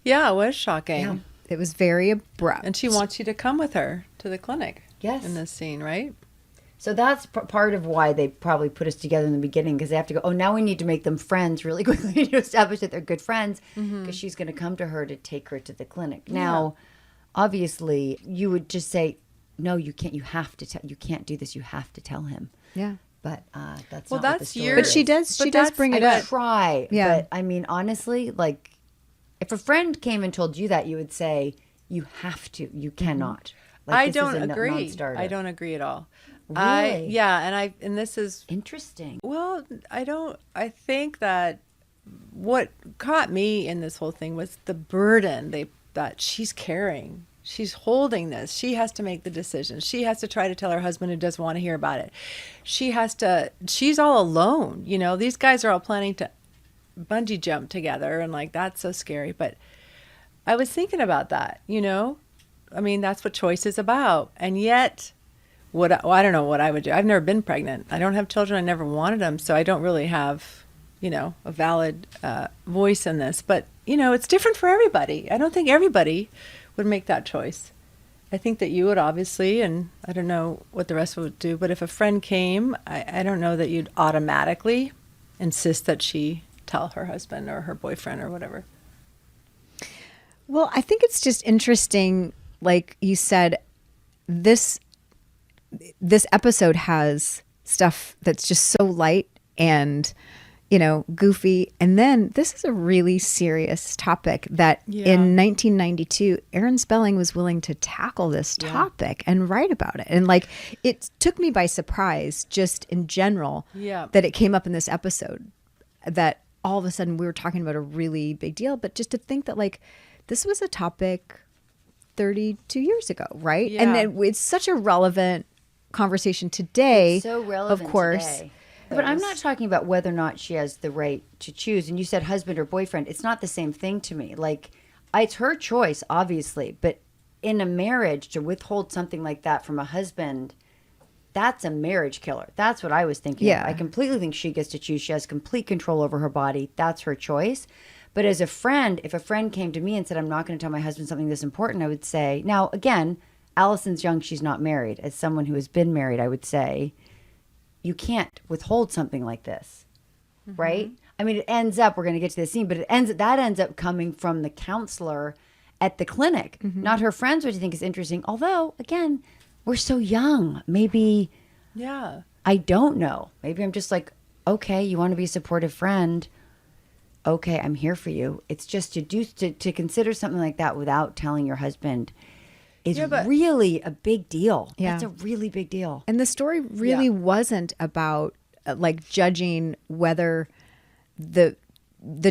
Yeah, it was shocking. Yeah. It was very abrupt. And she wants you to come with her to the clinic. Yes. In this scene, right? So that's part of why they probably put us together in the beginning, because they have to go, oh, now we need to make them friends really quickly to establish that they're good friends, because she's going to come to her to take her to the clinic. Now, obviously, you would just say, no, you can't. You have to tell. You can't do this. You have to tell him. Yeah. But that's well, not what the that's story yours. is. But she does bring it up. I try. Yeah. But I mean, honestly, like, if a friend came and told you that, you would say, you have to. You cannot. Like, I this don't is a agree. non-starter. I don't agree at all. Really? And this is interesting. Well, I think that what caught me in this whole thing was the burden that she's carrying. She's holding this. She has to make the decision. She has to try to tell her husband who doesn't want to hear about it. She's all alone. You know, these guys are all planning to bungee jump together, and like, that's so scary. But I was thinking about that, you know? I mean, that's what choice is about. And yet, I don't know what I would do. I've never been pregnant. I don't have children. I never wanted them. So I don't really have, you know, a valid voice in this. But, you know, it's different for everybody. I don't think everybody would make that choice. I think that you would, obviously, and I don't know what the rest would do. But if a friend came, I don't know that you'd automatically insist that she tell her husband or her boyfriend or whatever. Well, I think it's just interesting, like you said, this episode has stuff that's just so light and, you know, goofy. And then this is a really serious topic that in 1992, Aaron Spelling was willing to tackle this topic and write about it. And like, it took me by surprise just in general that it came up in this episode, that all of a sudden we were talking about a really big deal. But just to think that like, this was a topic 32 years ago, right? Yeah. And it's such a relevant conversation today. It's so relevant, of course. today. But I'm not talking about whether or not she has the right to choose. And you said husband or boyfriend. It's not the same thing to me. Like, it's her choice, obviously. But in a marriage, to withhold something like that from a husband, that's a marriage killer. That's what I was thinking. Yeah. I completely think she gets to choose. She has complete control over her body. That's her choice. But as a friend, if a friend came to me and said, I'm not going to tell my husband something this important, I would say, now, again, Allison's young. She's not married. As someone who has been married, I would say, you can't withhold something like this, right? I mean, it ends up, we're going to get to the scene, but that ends up coming from the counselor at the clinic, not her friends, which I think is interesting. Although, again, we're so young. Maybe, I don't know. Maybe I'm just like, okay, you want to be a supportive friend. Okay, I'm here for you. It's just to consider something like that without telling your husband is really a big deal. Yeah. That's a really big deal. And the story really wasn't about like judging whether the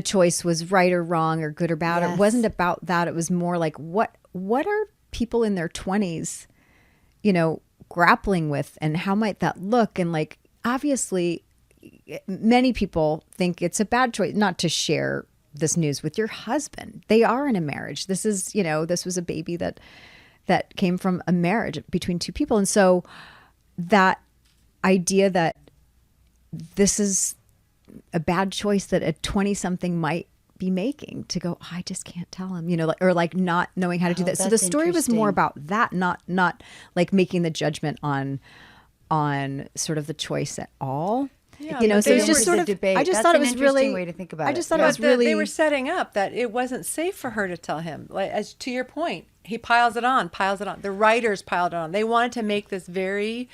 choice was right or wrong or good or bad. Yes. It wasn't about that. It was more like what are people in their 20s, you know, grappling with, and how might that look? And like, obviously, many people think it's a bad choice not to share this news with your husband. They are in a marriage. This is, you know, this was a baby that came from a marriage between two people. And so that idea that this is a bad choice that a 20-something might be making, to go, I just can't tell him, you know, or like not knowing how to do that. So the story was more about that, not like making the judgment on sort of the choice at all. Yeah, you know, so it's just sort of debate. I just That's thought it an was interesting really way to think about I it. just thought it was really they were setting up that it wasn't safe for her to tell him. Like, as to your point, he piles it on. The writers piled it on. They wanted to make this very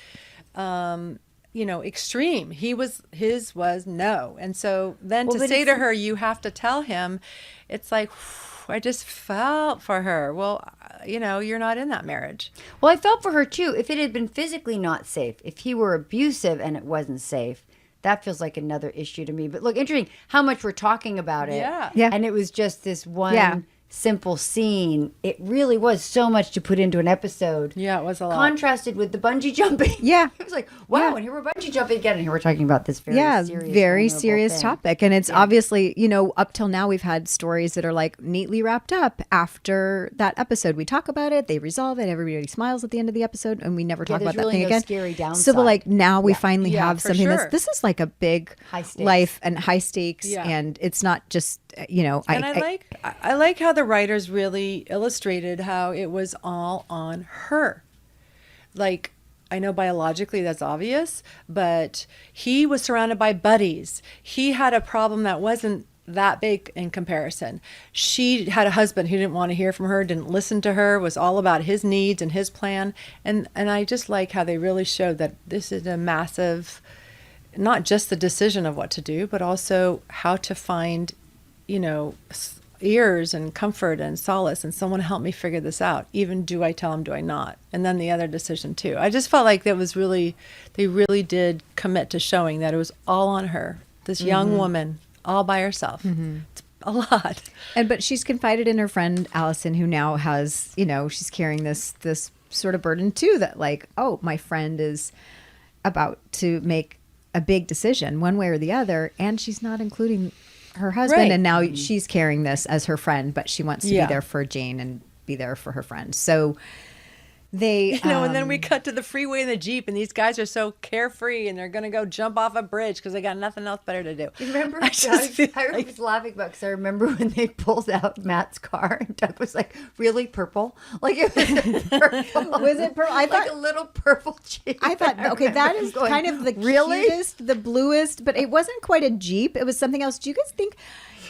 you know, extreme. His was no. And so then to say to her, you have to tell him, it's like, I just felt for her. Well, you know, you're not in that marriage. Well, I felt for her too. If it had been physically not safe, if he were abusive and it wasn't safe, that feels like another issue to me. But look, interesting how much we're talking about it. Yeah. Yeah. And it was just this one simple scene, it really was so much to put into an episode. Yeah, it was a lot. Contrasted with the bungee jumping. Yeah. It was like, wow, and here we're bungee jumping again. And here we're talking about this very serious, very vulnerable serious thing. topic. And it's obviously, you know, up till now we've had stories that are like neatly wrapped up after that episode. We talk about it, they resolve it, everybody smiles at the end of the episode, and we never talk about there's that really thing no again. scary downside. So, but like now we finally Yeah, have for something sure. this is like a big High stakes. life and high stakes, Yeah. and it's not just, you know, And I like how the writers really illustrated how it was all on her. Like, I know biologically that's obvious, but he was surrounded by buddies. He had a problem that wasn't that big in comparison. She had a husband who didn't want to hear from her, didn't listen to her, was all about his needs and his plan. And I just like how they really showed that this is a massive, not just the decision of what to do, but also how to find, you know, ears and comfort and solace and someone help me figure this out. Even do I tell him, do I not? And then the other decision too. I just felt like that was really, they really did commit to showing that it was all on her. This young woman all by herself. It's a lot. but she's confided in her friend Allison, who now has, you know, she's carrying this sort of burden too, that like, oh, my friend is about to make a big decision one way or the other, and she's not including her husband. Right. And now she's carrying this as her friend, but she wants to be there for Jane and be there for her friend. So they, You know, and then we cut to the freeway in the Jeep, and these guys are so carefree, and they're going to go jump off a bridge because they got nothing else better to do. You remember? I just feel I was laughing about because I remember when they pulled out Matt's car and Doug was like, "Really purple? Like it was purple? Was it purple? I like thought- a little purple Jeep." I thought, okay, that is going, kind of the really cutest, the bluest, but it wasn't quite a Jeep. It was something else. Do you guys think?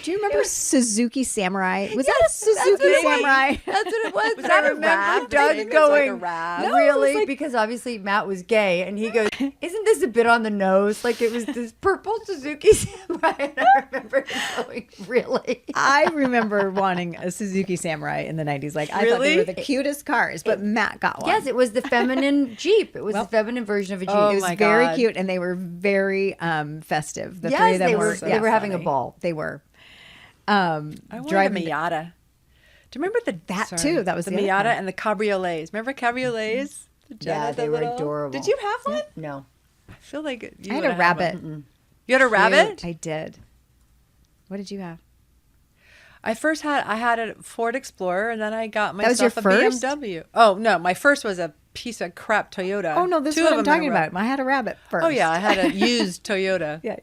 Do you remember Suzuki Samurai? Was that a Suzuki Samurai? That's what it was. Was I that a remember Rav? I Doug think it was like a going, Rav. "No, No, it was really?" like- because obviously Matt was gay, and he goes, "Isn't this a bit on the nose? Like it was this purple Suzuki Samurai." And I remember him going, "Really?" I remember wanting a Suzuki Samurai in the 90s. Like, I thought they were the cutest cars, but Matt got one. Yes, it was the feminine Jeep. It was the feminine version of a Jeep. Oh It was my very God. cute, and they were very festive. The Yes, three of them they were. were. They were having a ball. They were. I wanted a Miata. Do you remember That too, that was the the other Miata kind. and the cabriolets? Remember cabriolets? The Yeah, Jenna, they the were little- adorable. Did you have one? No. I feel like you I had would a have rabbit. one. You had a rabbit? I did. What did you have? I had a Ford Explorer, and then I got That was your myself a first? BMW. Oh no, my first was a piece of crap Toyota. Oh no, this Two is what of I'm them in talking a row. about. I had a rabbit first. Oh yeah, I had a used Toyota. yeah.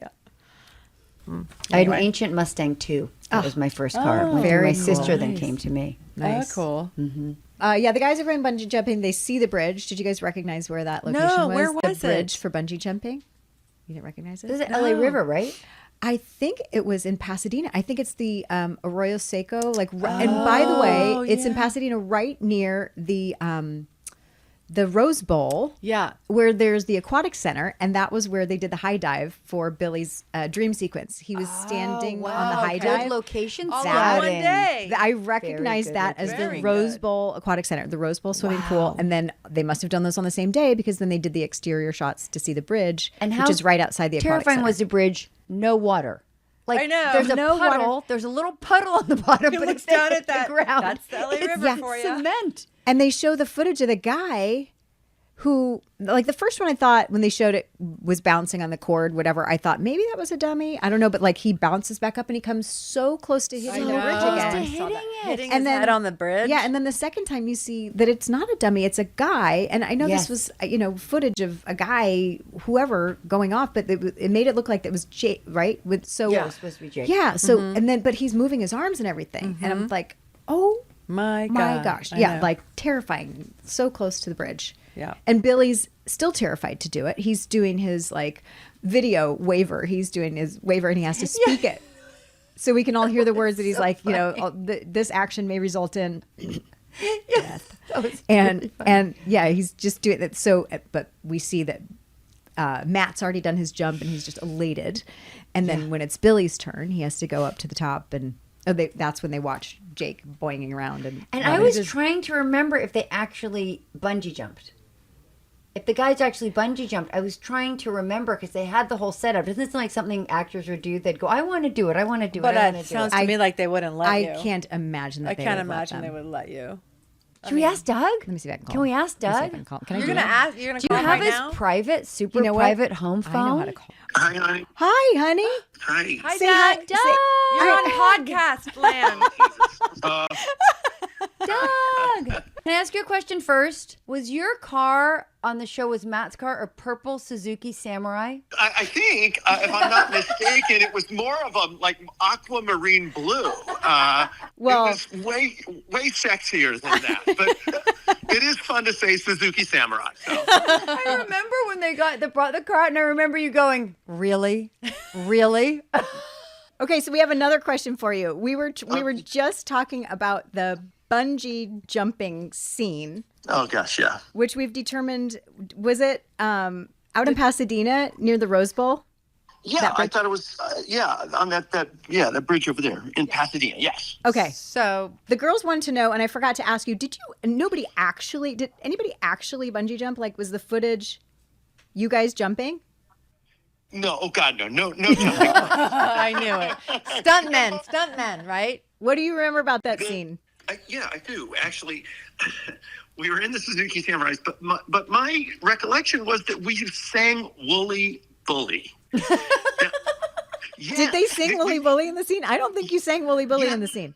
I had an ancient Mustang too. That was my first car. Oh, My very sister then nice. came to me. Nice. Oh, cool. Yeah, the guys are in bungee jumping. They see the bridge. Did you guys recognize where that location No, was? where was the bridge it? for bungee jumping? You didn't recognize it? This is LA River, right? I think it was in Pasadena. I think it's the Arroyo Seco. Like, and by the way, it's in Pasadena, right near the Rose Bowl. Yeah. Where there's the aquatic center, and that was where they did the high dive for Billy's dream sequence. He was standing on the high Good dive. location All in spotting. one day. I recognize good that as the Very Rose good. Bowl Aquatic Center, the Rose Bowl swimming pool, and then they must have done those on the same day because then they did the exterior shots to see the bridge, And how which is right outside the aquatic terrifying center. was the bridge? No water. Like I know. there's a No puddle. water. There's a little puddle on the bottom, It but looks it's down at at that the ground. That's the LA It's River for you. cement. And they show the footage of the guy who, like the first one I thought when they showed it was bouncing on the cord, whatever, I thought maybe that was a dummy. I don't know, but like he bounces back up and he comes so close to hitting the bridge I again. saw that. Hitting And his then- head on the bridge. Yeah, and then the second time you see that it's not a dummy, it's a guy. And I know Yes. this was, footage of a guy, whoever, going off, but it made it look like that was Jake, right? With so Yeah, it was supposed to be Jake. Yeah, so and then but he's moving his arms and everything, and I'm like, oh My my gosh, I yeah, know. like terrifying, so close to the bridge. Yeah. And Billy's still terrified to do it. He's doing his like video waiver. He's doing his waiver and he has to speak it. So we can all hear the words that he's like, this action may result in death. And yeah, he's just doing that. So, but we see that Matt's already done his jump and he's just elated. And then when it's Billy's turn, he has to go up to the top and that's when they watch Jake boinging around. And I was trying to remember if they actually bungee jumped. if the guys actually bungee jumped. I was trying to remember because they had the whole setup. Doesn't it sound like something actors would do? They'd go, I want to do it. I want to do But it. I it want to do sounds it. to me like they wouldn't let you. I can't imagine that I they can't would let imagine them. they would let you. Should we ask Doug? Let me see if I can call Can we him. ask Let me see if I Doug? can call him. Can I You're do gonna that? ask. You're gonna Do you call him have right his now? private, super You know what? private home phone? I know how to call. Hi, honey. Hi, honey. Hi. Hi, Say Doug. hi. You're on podcast land. Doug! Can I ask you a question first? Was your car on the show, was Matt's car a purple Suzuki Samurai? I think, if I'm not mistaken, it was more of a like aquamarine blue. Well, it was way sexier than that. But it is fun to say Suzuki Samurai. So. I remember when they brought the car out, and I remember you going, really? Really? Okay, so we have another question for you. We were just talking about the bungee jumping scene, Oh gosh, yeah. which we've determined, was it out in Pasadena near the Rose Bowl? Yeah, I thought it was. On that bridge over there in Pasadena. Yes. Okay. So the girls wanted to know, and I forgot to ask you, did anybody actually bungee jump? Like, was the footage you guys jumping? No. Oh God, no jumping. I knew it. Stuntmen, right? What do you remember about that scene? Yeah, I do. Actually, we were in the Suzuki Samurais, but my recollection was that we sang Wooly Bully. Did they sing Wooly Bully in the scene? I don't think you sang Wooly Bully in the scene.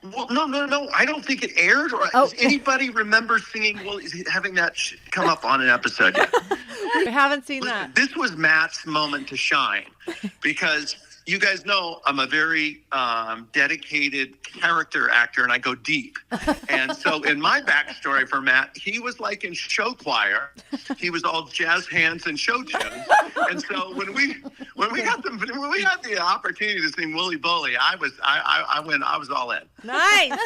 Well, no. I don't think it aired. Or does anybody remember singing Wooly, having that come up on an episode yet? We haven't seen that. This was Matt's moment to shine because you guys know I'm a very dedicated character actor and I go deep. And so in my backstory for Matt, he was like in show choir. He was all jazz hands and show tunes. And so when we got the opportunity to sing Wooly Bully, I was all in. Nice.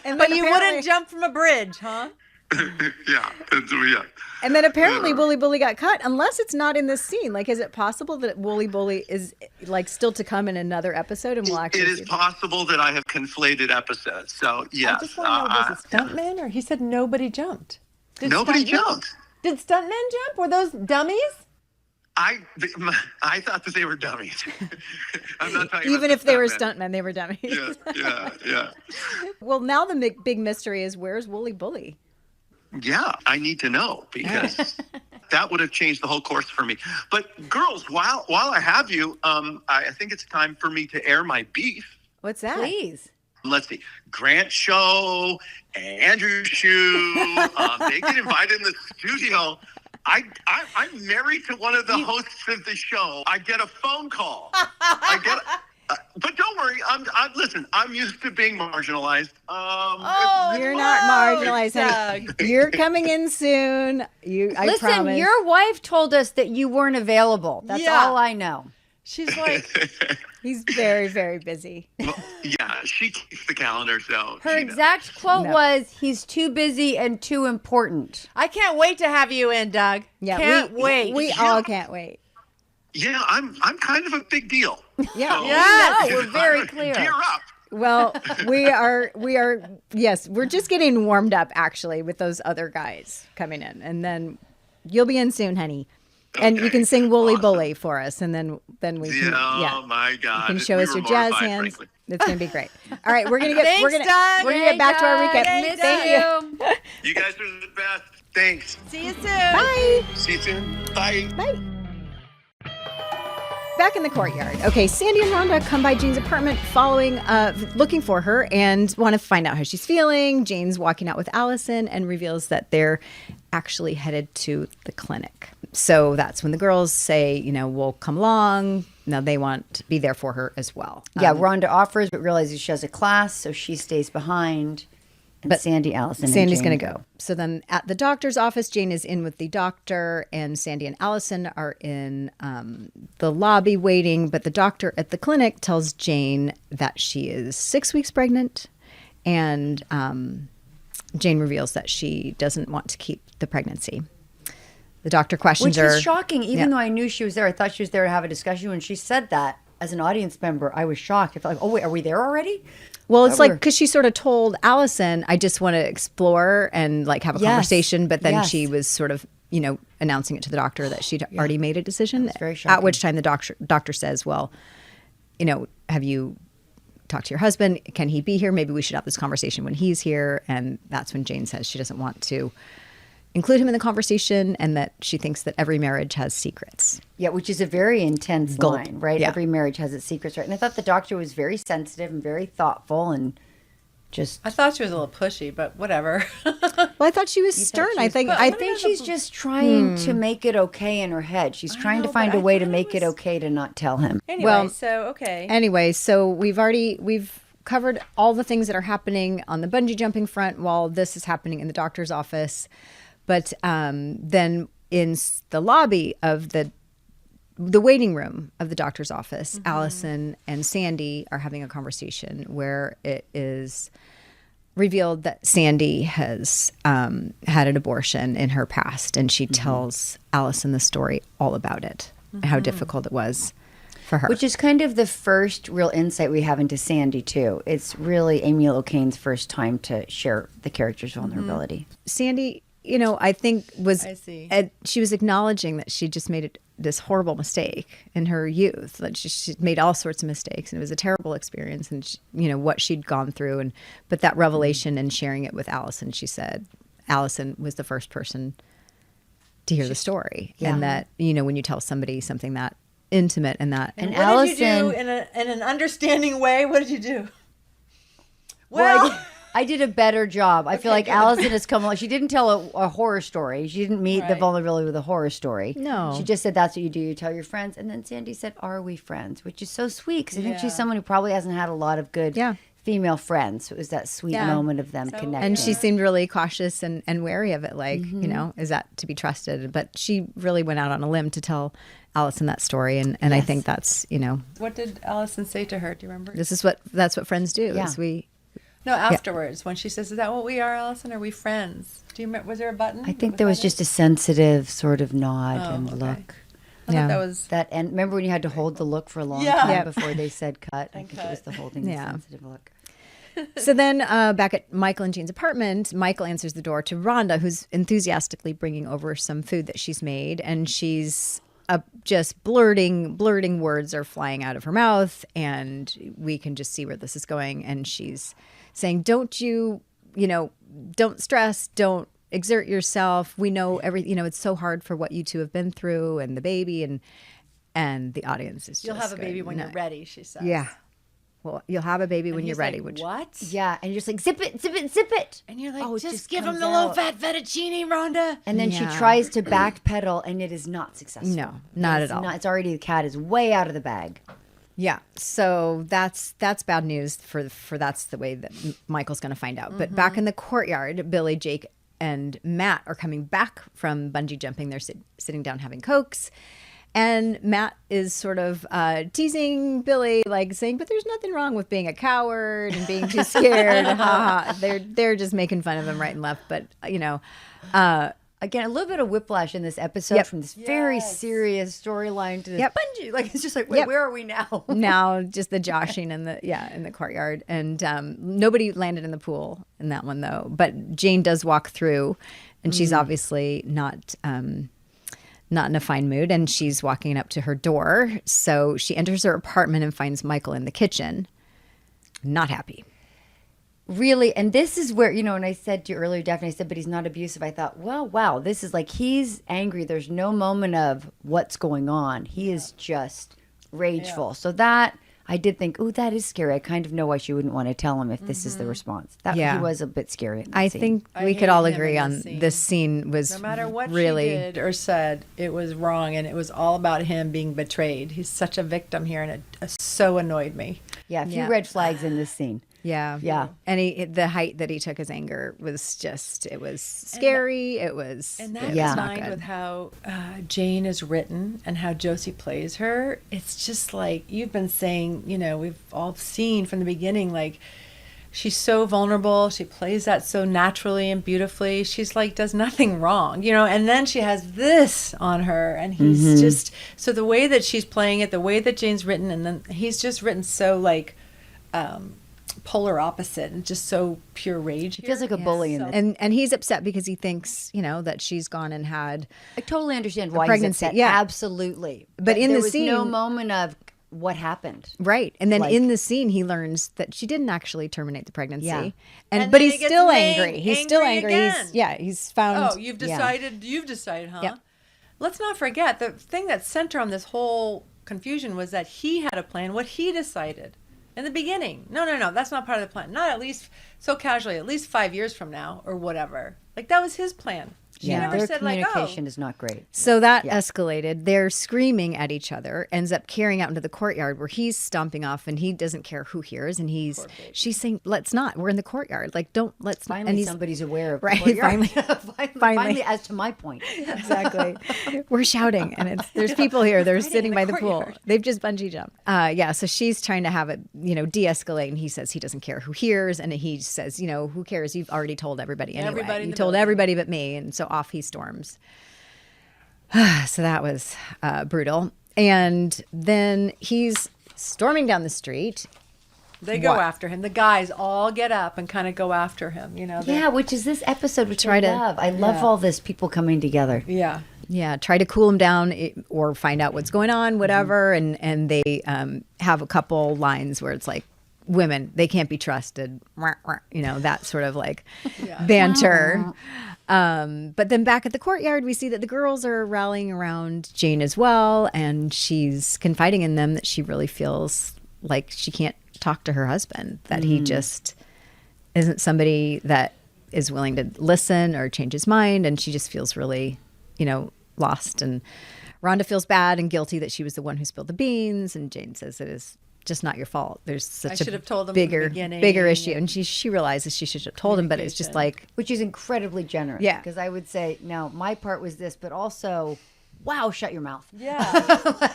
But you wouldn't jump from a bridge, huh? Yeah. And then apparently Wooly Bully got cut, unless it's not in this scene. Like, is it possible that Wooly Bully is like still to come in another episode, and we'll actually? It is possible that I have conflated episodes. So yeah. I just want to know, was it stuntman, or he said nobody jumped? Nobody jumped. Did stuntmen jump? Were those dummies? I thought that they were dummies. I'm not talking Even about if they were stuntmen. stuntmen, they were dummies. Yeah. Well, now the big mystery is, where's Wooly Bully? Yeah, I need to know because that would have changed the whole course for me. But girls, while I have you, I think it's time for me to air my beef. What's that? Please. Let's see. Grant Show, Andrew Shue, they get invited in the studio. I'm married to one of the hosts of the show. I get a phone call. But don't worry. Listen, I'm used to being marginalized. You're not marginalized, honey. You're coming in soon. I promise. Listen, your wife told us that you weren't available. That's all I know. She's like, he's very, very busy. Well, yeah, she keeps the calendar, so her exact quote was, "He's too busy and too important." I can't wait to have you in, Doug. Yeah, can't wait. We all can't wait. Yeah, I'm kind of a big deal. Yeah. So, Yes, we're very clear. Gear up. Well, we are, yes, we're just getting warmed up actually with those other guys coming in. And then you'll be in soon, honey. And you can sing Wooly Bully for us. And then we can, Oh my God. You can show us your jazz hands. Frankly. It's going to be great. All right, we're going to get, Thanks, we're going Doug. to get back to our recap. Thanks, Thank you. You guys are the best. Thanks. See you soon. Bye. See you soon. Bye. Bye. Back in the courtyard. Okay, Sandy and Rhonda come by Jane's apartment looking for her and want to find out how she's feeling. Jane's walking out with Allison and reveals that they're actually headed to the clinic. So that's when the girls say, we'll come along. Now they want to be there for her as well. Yeah, Rhonda offers, but realizes she has a class, so she stays behind. But Sandy's going to go. So then at the doctor's office, Jane is in with the doctor, and Sandy and Allison are in the lobby waiting. But the doctor at the clinic tells Jane that she is 6 weeks pregnant, and Jane reveals that she doesn't want to keep the pregnancy. The doctor questions her. Which is shocking. Even though I knew she was there, I thought she was there to have a discussion. When she said that, as an audience member, I was shocked. I felt like, oh, wait, are we there already? Well, it's like because she sort of told Allison, I just want to explore and like have a conversation. But then she was sort of, announcing it to the doctor that she'd already made a decision. Very shocking. At which time the doctor says, well, have you talked to your husband? Can he be here? Maybe we should have this conversation when he's here. And that's when Jane says she doesn't want to include him in the conversation and that she thinks that every marriage has secrets. Yeah, which is a very intense line, right? Yeah. Every marriage has its secrets, right? And I thought the doctor was very sensitive and very thoughtful and just... I thought she was a little pushy, but whatever. Well, I thought she was stern. I think she's just trying to make it okay in her head. She's trying to find a way to make it okay to not tell him. Anyway, so we've covered all the things that are happening on the bungee jumping front while this is happening in the doctor's office. But then in the lobby of the waiting room of the doctor's office, Allison and Sandy are having a conversation where it is revealed that Sandy has had an abortion in her past, and she tells Allison the story all about it, how difficult it was for her. Which is kind of the first real insight we have into Sandy, too. It's really Amy Locane's first time to share the character's vulnerability. Sandy, I think she was acknowledging that she just made this horrible mistake in her youth. That she made all sorts of mistakes, and it was a terrible experience. And what she'd gone through, but that revelation and sharing it with Allison, she said, Allison was the first person to hear the story, and that when you tell somebody something that intimate and that, and what Allison, did you do in an understanding way? What did you do? Well, I did a better job. I feel like Allison has come along. She didn't tell a horror story. She didn't meet the vulnerability with a horror story. No. She just said, that's what you do. You tell your friends. And then Sandy said, are we friends? Which is so sweet because I think she's someone who probably hasn't had a lot of good female friends. So it was that sweet moment of them connecting. And she seemed really cautious and wary of it. Like, is that to be trusted? But she really went out on a limb to tell Allison that story. And I think that's, What did Allison say to her? Do you remember? That's what friends do. Yeah. Is we... No, afterwards, when she says, is that what we are, Allison? Are we friends? Do you remember, was there a button? I think there was just a sensitive sort of nod and look. I thought that was... And remember when you had to hold the look for a long time before they said cut? I think it was the holding the sensitive look. So then back at Michael and Jean's apartment, Michael answers the door to Rhonda, who's enthusiastically bringing over some food that she's made. And she's just blurting words are flying out of her mouth. And we can just see where this is going. And she's saying, don't stress, don't exert yourself. We know it's so hard for what you two have been through and the baby and the audience is just You'll have a baby when you're ready, she says. Yeah. Well, you'll have a baby when you're ready. Like, what? Yeah, and you're just like, zip it, zip it, zip it. And you're like, oh, just give him the low-fat fettuccine, Rhonda. And then she tries to backpedal, and it is not successful. No, not at all. It's already, the cat is way out of the bag. Yeah, so that's bad news for that's the way that Michael's going to find out. But back in the courtyard, Billy, Jake, and Matt are coming back from bungee jumping. They're sitting down having Cokes. And Matt is sort of teasing Billy, like saying, but there's nothing wrong with being a coward and being too scared. They're just making fun of him right and left. But, again, a little bit of whiplash in this episode from this very serious storyline to this bungee. Like, it's just like, wait, where are we now? Now, just the joshing in the courtyard. And nobody landed in the pool in that one, though. But Jane does walk through, and she's obviously not in a fine mood, and she's walking up to her door. So she enters her apartment and finds Michael in the kitchen, not happy. Really, and this is where, when I said to you earlier, Daphne, I said, but he's not abusive. I thought, well, wow, this is like, he's angry. There's no moment of what's going on. He is just rageful. So that, I did think, oh, that is scary. I kind of know why she wouldn't want to tell him if this is the response. He was a bit scary. I think we could all agree on this scene was no matter what really she did or said, it was wrong, and it was all about him being betrayed. He's such a victim here, and it so annoyed me. Yeah, a few red flags in this scene. Yeah. And the height that he took his anger was just, it was scary. And that combined with how Jane is written and how Josie plays her, it's just like you've been saying, we've all seen from the beginning, like she's so vulnerable. She plays that so naturally and beautifully. She's like, does nothing wrong, and then she has this on her, and he's just, so the way that she's playing it, the way that Jane's written, and then he's just written so like, polar opposite and just so pure rage. He feels like a bully in this. And he's upset because he thinks, that she's gone and had I totally understand why pregnancy. he's upset. Yeah. Absolutely. But in there the was scene, no moment of what happened. Right. And then in the scene, he learns that she didn't actually terminate the pregnancy. Yeah. But then he's he gets still angry. He's still angry angry. again. He's found. Oh, you've decided, huh? Yep. Let's not forget, the thing that center on this whole confusion was that he had a plan, what he decided in the beginning. No, that's not part of the plan. Not at least so casually, at least 5 years from now or whatever. Like, that was his plan. She never their said, communication is not great. So that escalated. They're screaming at each other, ends up carrying out into the courtyard where he's stomping off and he doesn't care who hears. And she's saying, let's not. We're in the courtyard. Like, let's finally not. And somebody's aware of right. the courtyard. Finally. Finally, as to my point. Exactly. We're shouting and there's people here. They're sitting by the pool. They've just bungee jumped. So she's trying to have it, de-escalate. And he says he doesn't care who hears. And he says, who cares? You've already told everybody anyway. You told everybody but me. And so off he storms. So that was brutal. And then he's storming down the street. They go after him. The guys all get up and kind of go after him, which is this episode, which I love. I love all this people coming together. Yeah. Yeah, try to cool him down or find out what's going on, whatever. And they have a couple lines where it's like, women, they can't be trusted, that sort of like banter. But then back at the courtyard, we see that the girls are rallying around Jane as well. And she's confiding in them that she really feels like she can't talk to her husband, that he just isn't somebody that is willing to listen or change his mind. And she just feels really, lost. And Rhonda feels bad and guilty that she was the one who spilled the beans. And Jane says it is just not your fault. There's such should have told him bigger issue. And she realizes she should have told him, but it's just like, which is incredibly generous. Yeah. Because I would say, no, my part was this, but also, wow, shut your mouth. Yeah.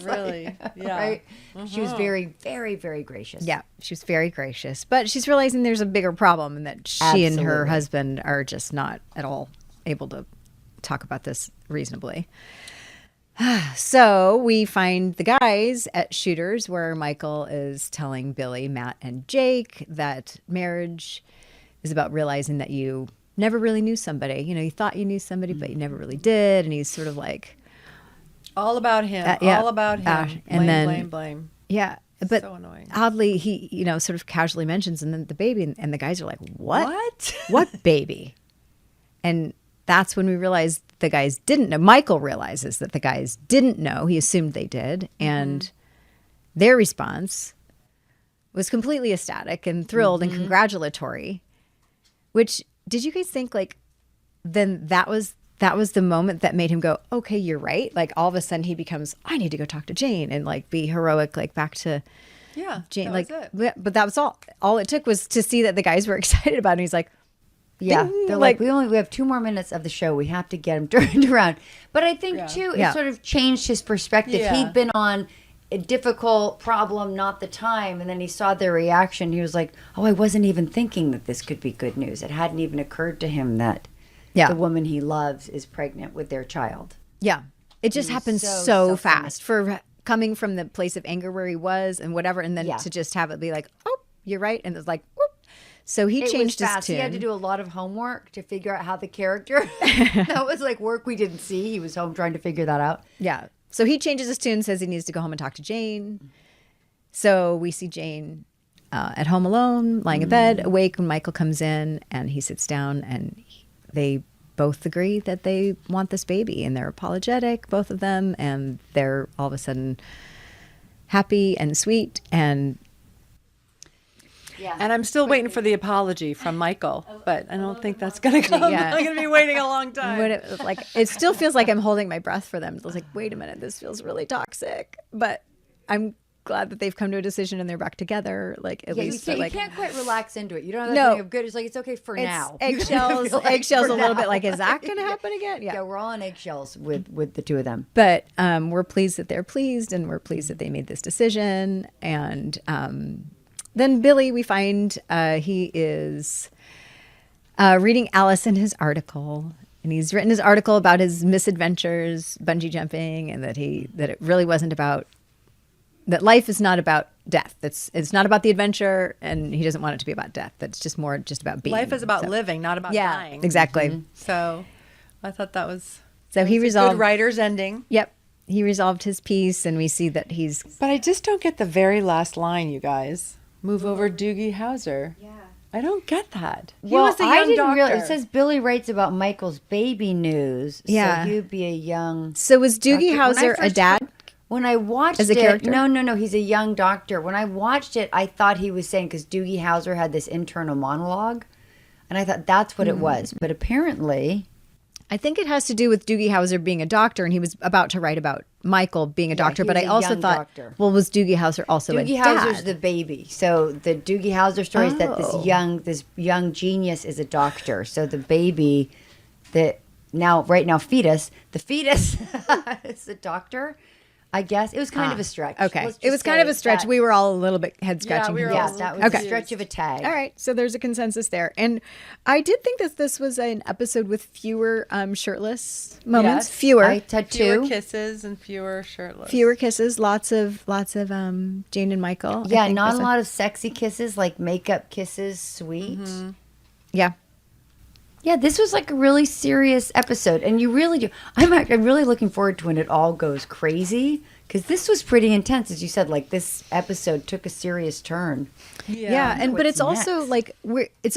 Really? Yeah. Right? She was very, very, very gracious. Yeah, she was very gracious. But she's realizing there's a bigger problem and that she and her husband are just not at all able to talk about this reasonably. So we find the guys at Shooters where Michael is telling Billy, Matt, and Jake that marriage is about realizing that you never really knew somebody. You thought you knew somebody, but you never really did. And he's sort of like... all about him. All about him. Blame. Yeah. But so annoying. Oddly, he, sort of casually mentions, and then the baby, and the guys are like, what? What baby? And that's when we realize the guys didn't know. Michael realizes that the guys didn't know. He assumed they did. And their response was completely ecstatic and thrilled and congratulatory, which, did you guys think, like, then that was the moment that made him go, okay, you're right. Like, all of a sudden he becomes, I need to go talk to Jane and, like, be heroic, like, back to Jane. Like, but that was all. All it took was to see that the guys were excited about it. And he's like, yeah, they're like, we have 2 more minutes of the show. We have to get him turned around. But I think too, it sort of changed his perspective. Yeah. He'd been on a difficult problem, not the time, and then he saw their reaction. He was like, "Oh, I wasn't even thinking that this could be good news. It hadn't even occurred to him that the woman he loves is pregnant with their child." Yeah, it just happened so fast for coming from the place of anger where he was and whatever, and then to just have it be like, "Oh, you're right," and it's like, "Whoop." So he changed his tune. He had to do a lot of homework to figure out how the character, that was like work we didn't see. He was home trying to figure that out. Yeah. So he changes his tune, says he needs to go home and talk to Jane. So we see Jane at home alone, lying in bed, awake when Michael comes in, and he sits down, and they both agree that they want this baby, and they're apologetic, both of them, and they're all of a sudden happy and sweet and... Yeah. And I'm still waiting for the apology from Michael, but I don't think that's going to come. Yeah. I'm going to be waiting a long time. It still feels like I'm holding my breath for them. It's like, wait a minute, this feels really toxic. But I'm glad that they've come to a decision and they're back together. Like, at least you can't quite relax into it. You don't have that feeling of good. It's like, it's okay for now. Eggshells a little bit. Like, is that going to happen again? Yeah, we're all on eggshells with the two of them. But we're pleased that they're pleased, and we're pleased that they made this decision. And then Billy, we find he is reading Allison his article, and he's written his article about his misadventures, bungee jumping, and that it really wasn't about, that life is not about death. It's not about the adventure, and he doesn't want it to be about death. That's just more just about being. Life is about living, not about dying. Exactly. So I thought that was he resolved a good writer's ending. Yep. He resolved his piece, and we see that he's. But I just don't get the very last line, you guys. Move over, Doogie Howser. Yeah. I don't get that. He was a young doctor. It says Billy writes about Michael's baby news. Yeah. So he'd be a young. So was Doogie Howser a dad? When I watched as a character? No. He's a young doctor. When I watched it, I thought he was saying, because Doogie Howser had this internal monologue, and I thought that's what it was. But apparently, I think it has to do with Doogie Howser being a doctor, and he was about to write about Michael being a doctor. But I also thought, well, was Doogie Howser also a dad? Doogie Howser's the baby. So the Doogie Howser story is that this young genius is a doctor. So the baby, right now fetus, the fetus is the doctor. I guess it was kind of a stretch. Okay, it was kind of a stretch. We were all a little bit head scratching. That was a stretch of a tag. All right, so there's a consensus there, and I did think that this was an episode with fewer shirtless moments. Yes. Fewer. I had fewer two kisses and fewer shirtless. Fewer kisses. Lots of Jane and Michael. Yeah, not a lot of sexy kisses, like makeup kisses, sweet. Mm-hmm. Yeah. Yeah, this was like a really serious episode, and you really do. I'm really looking forward to when it all goes crazy, because this was pretty intense, as you said. Like this episode took a serious turn. Yeah, but it's also like it's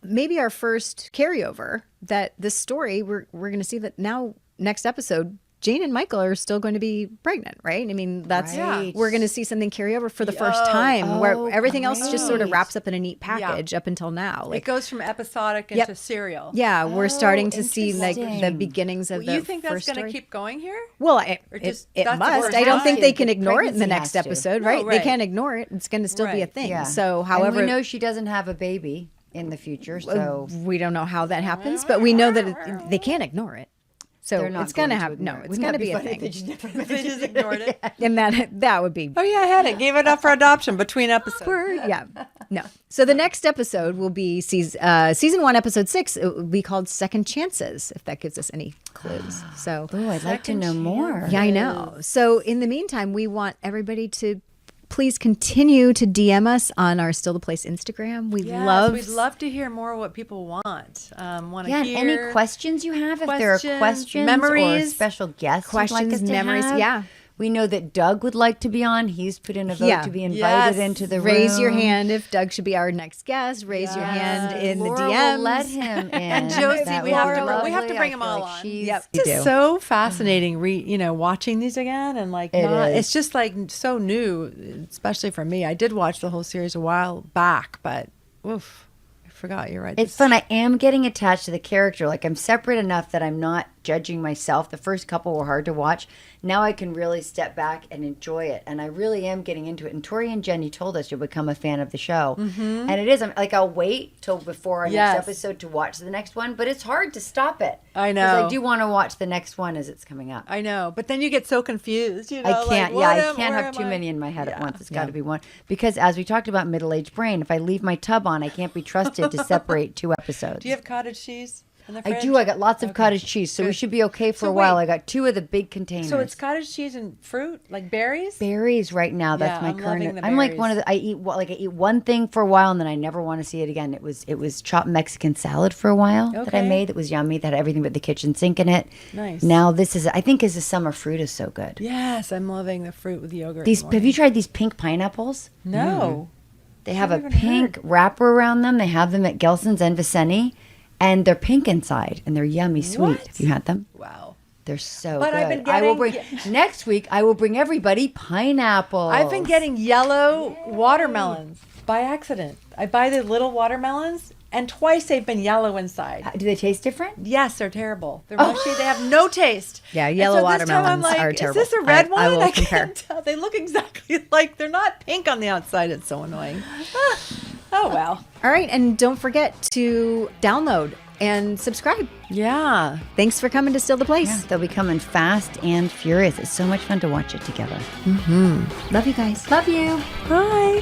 maybe our first carryover that this story we're going to see that now next episode. Jane and Michael are still going to be pregnant, right? I mean, we're going to see something carry over for the first time, where everything else just sort of wraps up in a neat package up until now. Like, it goes from episodic into serial. Yeah, we're starting to see like the beginnings of the You think that's going to keep going here? Well, it must. I don't think they can ignore it in the next episode, right? No, They can't ignore it. It's going to still be a thing. Yeah. So, however, and we know she doesn't have a baby in the future, so we don't know how that happens, but we know that they can't ignore it. So it's going to have it's going to be a thing. They just ignored it. And that would be. Oh yeah, I had it. Gave it up for adoption between episodes. No. So the next episode will be season 1, episode 6. It will be called Second Chances, if that gives us any clues. So I'd like to know more. Yeah, I know. So in the meantime, we want everybody to please continue to DM us on our Still the Place Instagram. We'd love to hear more what people want. Any questions you have? If there are questions, memories, or special guests, questions, you'd like us memories. To have. Yeah. We know that Doug would like to be on. He's put in a vote to be invited into the room. Raise your hand if Doug should be our next guest. Raise your hand in Laura the DMs. Will let him in. And Josie, we have to bring them all on. It's so fascinating, watching these again, and it's just like so new, especially for me. I did watch the whole series a while back, but oof, I forgot. You're right. It's fun. I am getting attached to the character. Like I'm separate enough that I'm not judging myself. The first couple were hard to watch. Now I can really step back and enjoy it, and I really am getting into it. And Tori and Jenny told us you'll become a fan of the show, and it is. I'll wait till before our next episode to watch the next one, but it's hard to stop it. I know. Because I do want to watch the next one as it's coming up. I know, but then you get so confused. I can't. I can't have too many in my head at once. It's got to be one, because as we talked about middle-aged brain, if I leave my tub on, I can't be trusted to separate 2 episodes. Do you have cottage cheese? I do. I got lots of cottage cheese, so we should be okay for a while. I got 2 of the big containers. So it's cottage cheese and fruit, like berries? Berries right now. That's my current. I'm like one of the. I eat one thing for a while, and then I never want to see it again. It was chopped Mexican salad for a while that I made. That was yummy. That had everything but the kitchen sink in it. Nice. Now this is. I think as the summer fruit is so good. Yes, I'm loving the fruit with yogurt. Have you tried these pink pineapples? No. They have a pink wrapper around them. They have them at Gelson's and Viceni. And they're pink inside, and they're yummy sweet. Have you had them? Wow. They're so But good. I've been getting, next week, I will bring everybody pineapples. I've been getting yellow watermelons by accident. I buy the little watermelons, and twice they've been yellow inside. Do they taste different? Yes, they're terrible. They're mushy. They have no taste. Yeah, yellow watermelons are terrible. Is this a red one? I will compare. Can't tell. They look exactly like, they're not pink on the outside. It's so annoying. Oh, well. All right, and don't forget to download and subscribe. Yeah. Thanks for coming to Still the Place. Yeah, they'll be coming fast and furious. It's so much fun to watch it together. Love you guys. Love you. Bye.